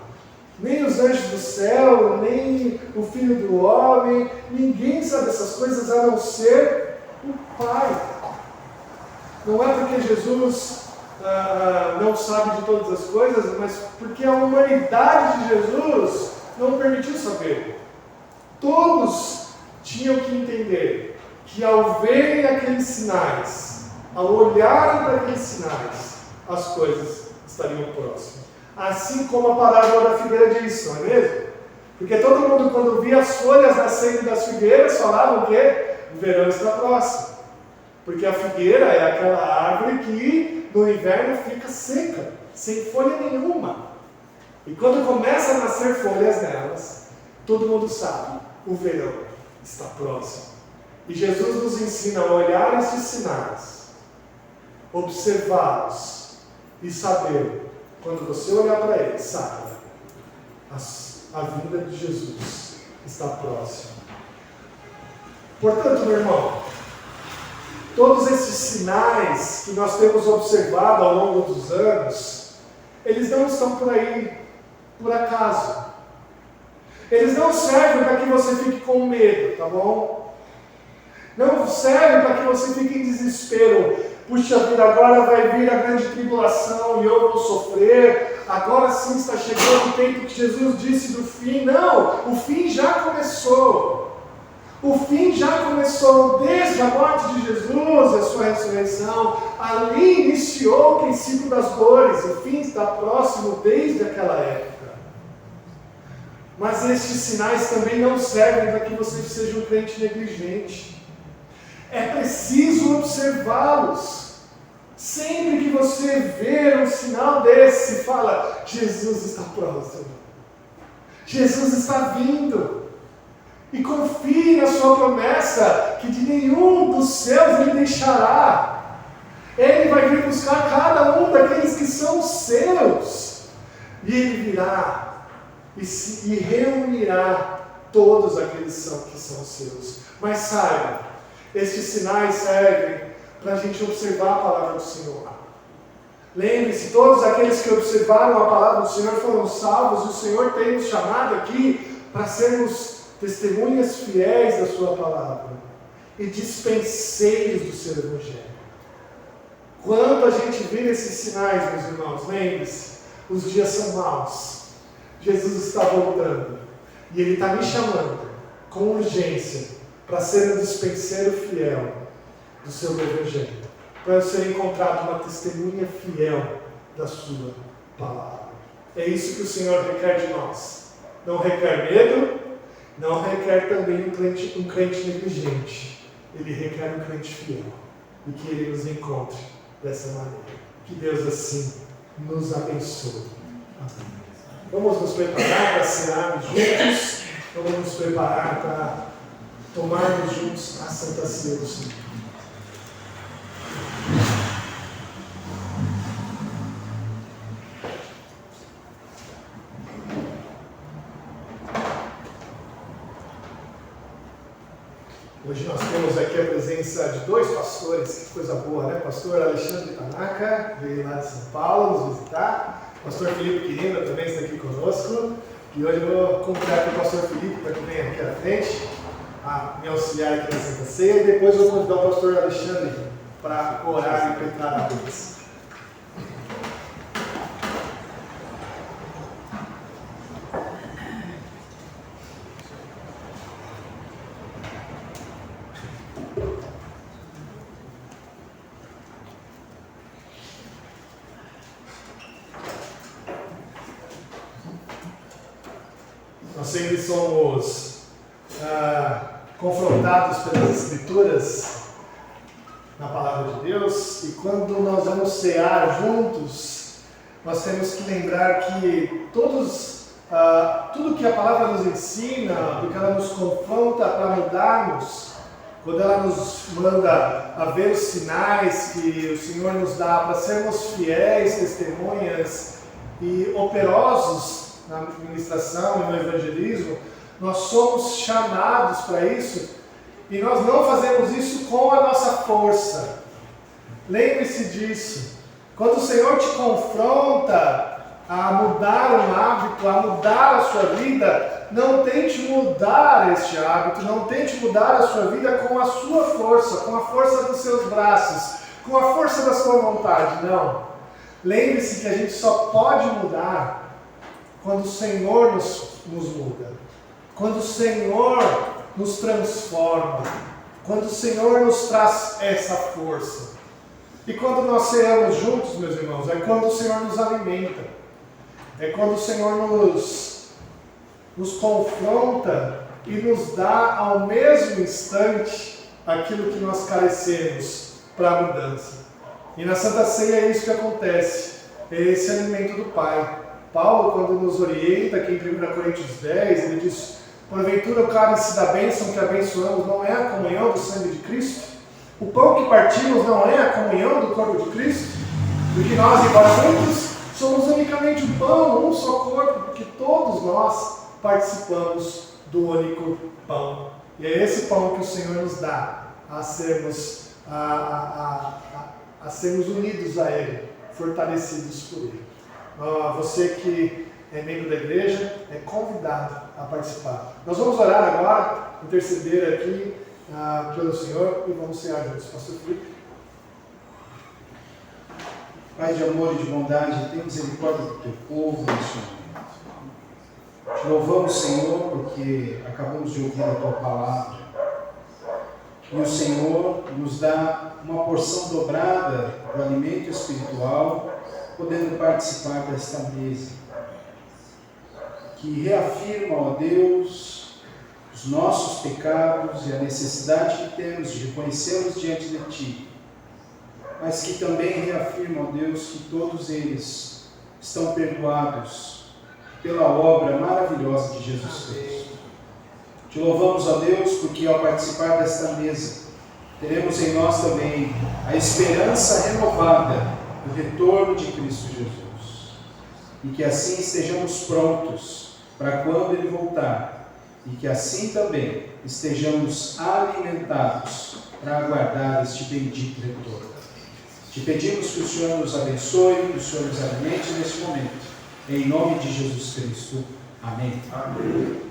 Nem os anjos do céu, nem o Filho do Homem, ninguém sabe essas coisas a não ser o Pai. Não é porque Jesus não sabe de todas as coisas, mas porque a humanidade de Jesus não permitiu saber. Todos tinham que entender que ao verem aqueles sinais, ao olharem para aqueles sinais, as coisas estariam próximas. Assim como a parábola da figueira diz, não é mesmo? Porque todo mundo, quando via as folhas nascendo das figueiras, falavam que o verão está próximo. Porque a figueira é aquela árvore que no inverno fica seca, sem folha nenhuma. E quando começa a nascer folhas nelas, todo mundo sabe, o verão está próximo. E Jesus nos ensina a olhar esses sinais, observá-los e saber. Quando você olhar para ele, sabe, a vinda de Jesus está próxima. Portanto, meu irmão, todos esses sinais que nós temos observado ao longo dos anos, eles não estão por aí por acaso. Eles não servem para que você fique com medo, tá bom? Não servem para que você fique em desespero. Puxa vida, agora vai vir a grande tribulação e eu vou sofrer. Agora sim está chegando o tempo que Jesus disse do fim. Não, o fim já começou. O fim já começou desde a morte de Jesus, a sua ressurreição. Ali iniciou o princípio das dores. O fim está próximo desde aquela época. Mas estes sinais também não servem para que você seja um crente negligente. É preciso observá-los. Sempre que você ver um sinal desse, fala, Jesus está próximo. Jesus está vindo. E confie na sua promessa, que de nenhum dos seus ele deixará. Ele vai vir buscar cada um daqueles que são seus. E ele virá e reunirá todos aqueles que são seus. Mas saiba, estes sinais servem para a gente observar a palavra do Senhor. Lembre-se, todos aqueles que observaram a palavra do Senhor foram salvos, e o Senhor tem nos chamado aqui para sermos testemunhas fiéis da sua palavra e dispenseiros do seu evangelho. Quando a gente vê esses sinais, meus irmãos, lembre-se, os dias são maus. Jesus está voltando e Ele está me chamando com urgência para ser um dispenseiro fiel do seu evangelho, para eu ser encontrado uma testemunha fiel da sua palavra. É isso que o Senhor requer de nós. Não requer medo, não requer também um crente negligente. Ele requer um crente fiel e que Ele nos encontre dessa maneira. Que Deus assim nos abençoe. Amém. Vamos nos preparar para cearmos juntos. Vamos nos preparar para tomarmos juntos a Santa Ceia do Senhor. Hoje nós temos aqui a presença de dois pastores, que coisa boa, né? Pastor Alexandre Tanaka, veio lá de São Paulo nos visitar. Pastor Felipe Quirino também está aqui conosco. E hoje eu vou convidar aqui o pastor Felipe para que venha aqui à frente, a me auxiliar aqui na Santa Ceia. E depois eu vou convidar o pastor Alexandre para orar e preparar a bênção. Nós sempre somos confrontados pelas Escrituras na Palavra de Deus, e quando nós vamos cear juntos, nós temos que lembrar que tudo que a Palavra nos ensina, do que ela nos confronta para mudarmos, quando ela nos manda a ver os sinais que o Senhor nos dá para sermos fiéis, testemunhas e operosos na ministração e no evangelismo, nós somos chamados para isso, e nós não fazemos isso com a nossa força. Lembre-se disso. Quando o Senhor te confronta, a mudar um hábito, a mudar a sua vida, não tente mudar este hábito, não tente mudar a sua vida com a sua força, com a força dos seus braços, com a força da sua vontade. Não. Lembre-se que a gente só pode mudar quando o Senhor nos muda, quando o Senhor nos transforma, quando o Senhor nos traz essa força. E quando nós ceamos juntos, meus irmãos, é quando o Senhor nos alimenta, é quando o Senhor nos confronta e nos dá ao mesmo instante aquilo que nós carecemos para a mudança. E na Santa Ceia é isso que acontece, é esse alimento do Pai. Paulo, quando nos orienta aqui em 1 Coríntios 10, ele diz: porventura o cálice da bênção que abençoamos não é a comunhão do sangue de Cristo? O pão que partimos não é a comunhão do corpo de Cristo? Porque nós, embora muitos, somos unicamente um pão, um só corpo, porque todos nós participamos do único pão. E é esse pão que o Senhor nos dá a sermos unidos a Ele, fortalecidos por Ele. Você que é membro da igreja é convidado a participar. Nós vamos orar agora, interceder aqui pelo Senhor e vamos cear juntos. Pastor Felipe. Pai de amor e de bondade, tem misericórdia do teu povo neste momento. Te louvamos, Senhor, porque acabamos de ouvir a tua palavra. E o Senhor nos dá uma porção dobrada do alimento espiritual, podendo participar desta mesa, que reafirma, ó Deus, os nossos pecados e a necessidade que temos de reconhecê-los diante de Ti, mas que também reafirma, ó Deus, que todos eles estão perdoados pela obra maravilhosa de Jesus Cristo. Te louvamos, ó Deus, porque ao participar desta mesa, teremos em nós também a esperança renovada do retorno de Cristo Jesus. E que assim estejamos prontos para quando Ele voltar. E que assim também estejamos alimentados para aguardar este bendito retorno. Te pedimos que o Senhor nos abençoe, que o Senhor nos alimente neste momento. Em nome de Jesus Cristo. Amém. Amém.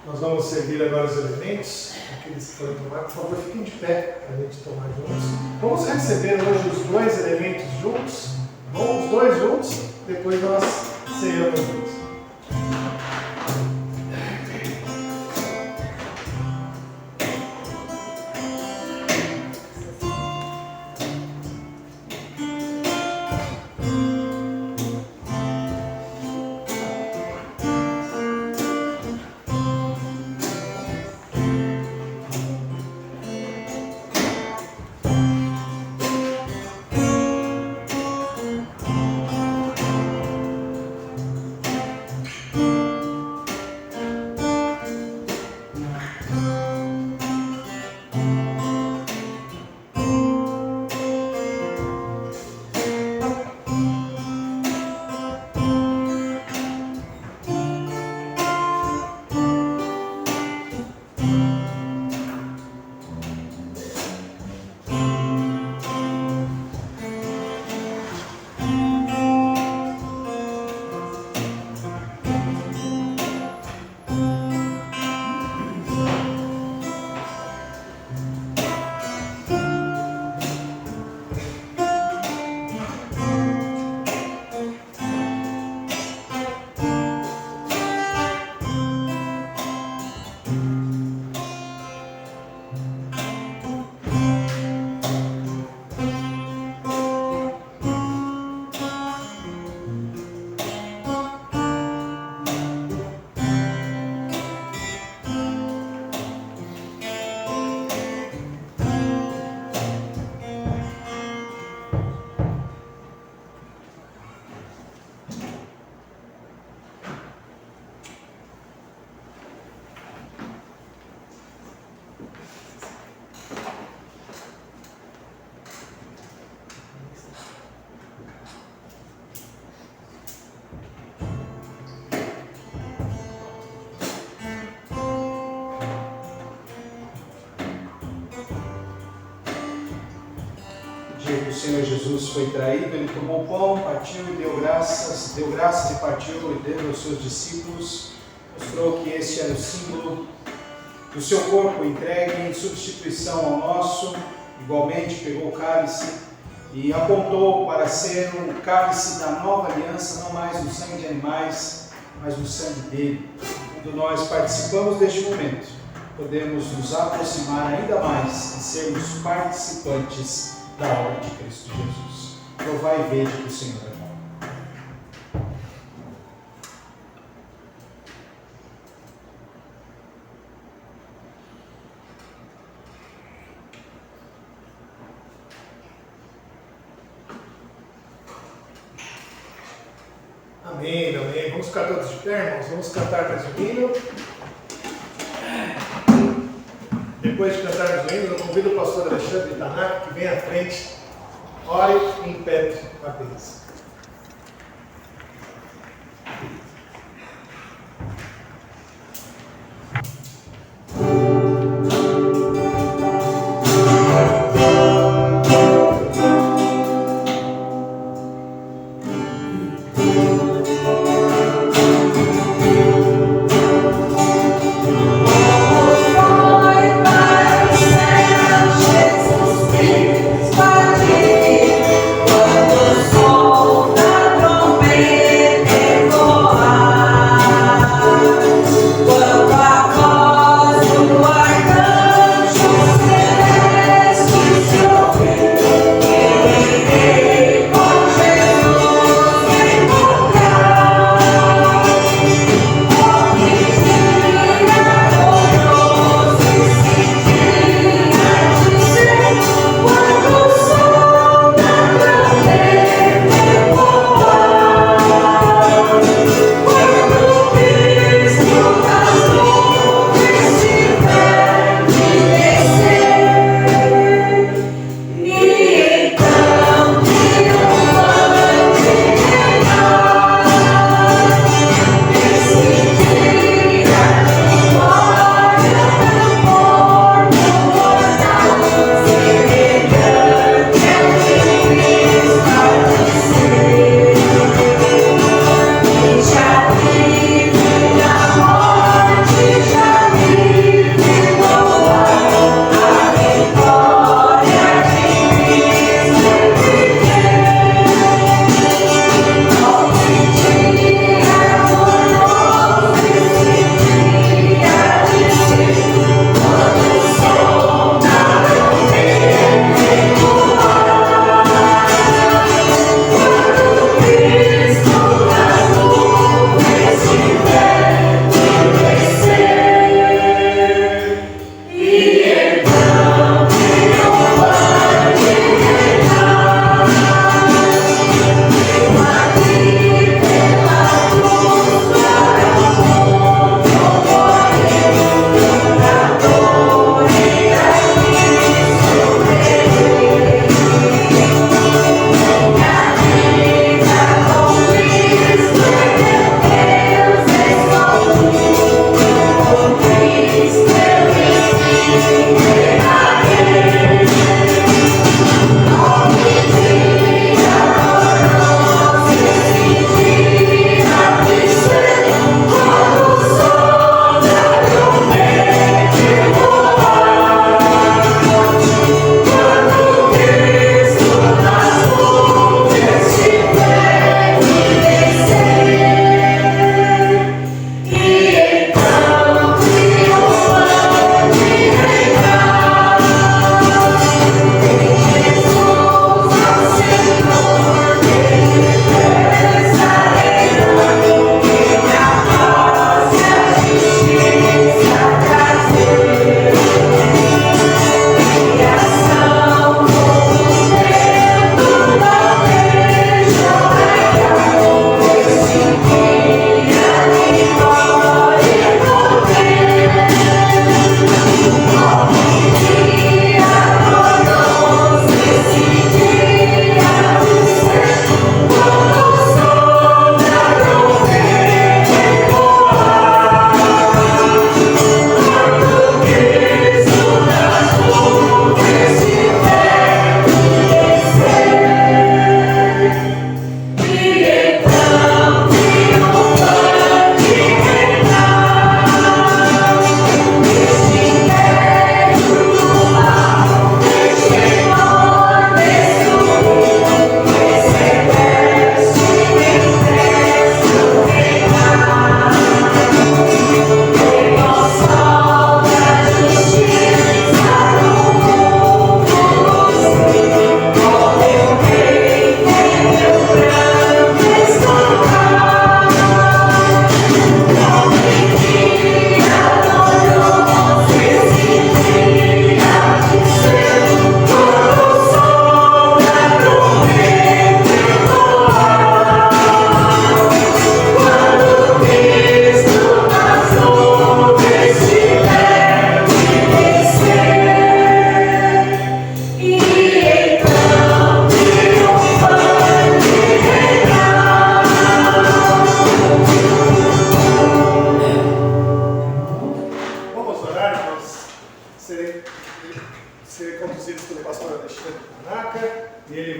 Nós vamos servir agora os elementos, aqueles que foram tomar. Por favor, fiquem de pé para a gente tomar juntos. Vamos receber hoje os dois elementos juntos. Vamos os dois juntos, depois nós ceamos juntos. o Senhor Jesus foi traído, ele tomou o pão, partiu e deu graças e partiu e deu aos seus discípulos, mostrou que este era o símbolo do seu corpo entregue em substituição ao nosso. Igualmente pegou o cálice e apontou para ser um cálice da nova aliança, não mais no sangue de animais, mas no sangue dele. Quando nós participamos deste momento, podemos nos aproximar ainda mais e sermos participantes da obra de Cristo Jesus. Provai e vede que o Senhor é bom. Amém, amém. Vamos ficar todos de pé, irmãos? Vamos cantar mais um hino. Depois de cantarmos o hino, eu convido o pastor Alexandre Tanaka que vem à frente, ore e impede a bênção. Oh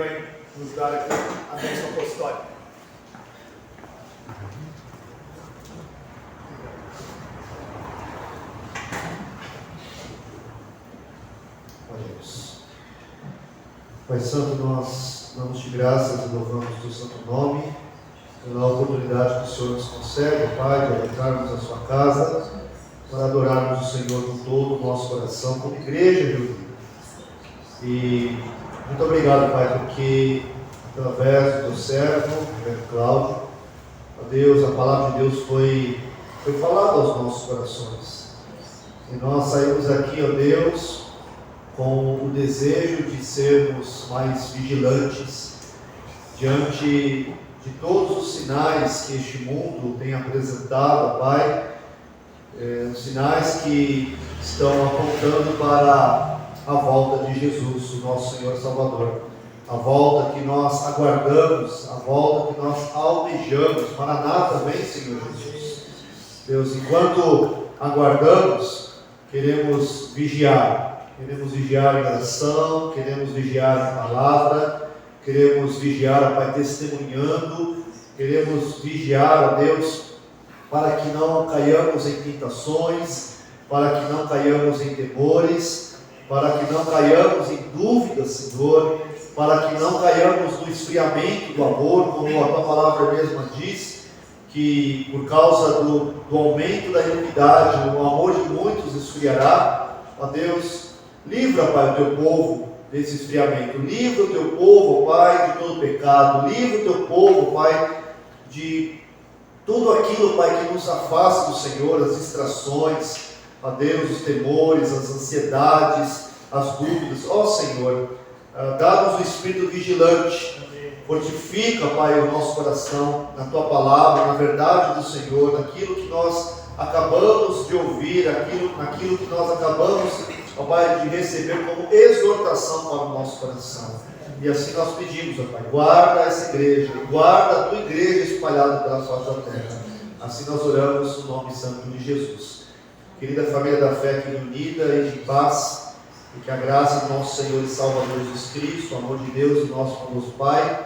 puderem nos dar aqui a bênção apostólica. Oremos. Pai Santo, nós damos-te graças e louvamos o teu santo nome, pela oportunidade que o Senhor nos concede, Pai, de adentrarmos a sua casa, para adorarmos o Senhor com todo o nosso coração, como igreja reunida. E muito obrigado, Pai, porque através do teu servo, o Cláudio, ó Deus, a palavra de Deus foi falada aos nossos corações. E nós saímos aqui, ó Deus, com o desejo de sermos mais vigilantes diante de todos os sinais que este mundo tem apresentado, Pai, sinais que estão apontando para a volta de Jesus, o nosso Senhor Salvador, a volta que nós aguardamos, a volta que nós almejamos. Maranata, vem, Senhor Jesus. Deus, enquanto aguardamos, queremos vigiar em oração, queremos vigiar na palavra, queremos vigiar, Pai, testemunhando, queremos vigiar, ó Deus, para que não caiamos em tentações, para que não caiamos em temores, para que não caiamos em dúvidas, Senhor, para que não caiamos no esfriamento do amor, como a tua palavra mesma diz, que por causa do aumento da iniquidade, o amor de muitos esfriará. Ó Deus, livra, Pai, o teu povo desse esfriamento. Livra o teu povo, Pai, de todo pecado. Livra o teu povo, Pai, de tudo aquilo, Pai, que nos afasta do Senhor, as distrações, ó Deus, os temores, as ansiedades, as dúvidas. Ó Senhor, dá-nos o espírito vigilante. Fortifica, Pai, o nosso coração na tua palavra, na verdade do Senhor, naquilo que nós acabamos de ouvir, naquilo que nós acabamos, ó Pai, de receber como exortação para o nosso coração. E assim nós pedimos, ó Pai, guarda essa igreja, guarda a tua igreja espalhada pela face da terra. Assim nós oramos no nome santo de Jesus. Querida família da fé aqui unida e de paz, e que a graça do nosso Senhor e Salvador Jesus Cristo, o amor de Deus e nosso poderoso Pai,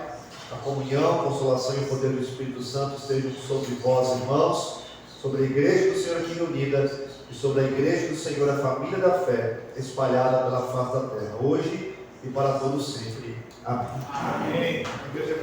a comunhão, a consolação e o poder do Espírito Santo estejam sobre vós, irmãos, sobre a igreja do Senhor aqui unida e sobre a igreja do Senhor, a família da fé, espalhada pela face da terra, hoje e para todos sempre. Amém. Amém. A igreja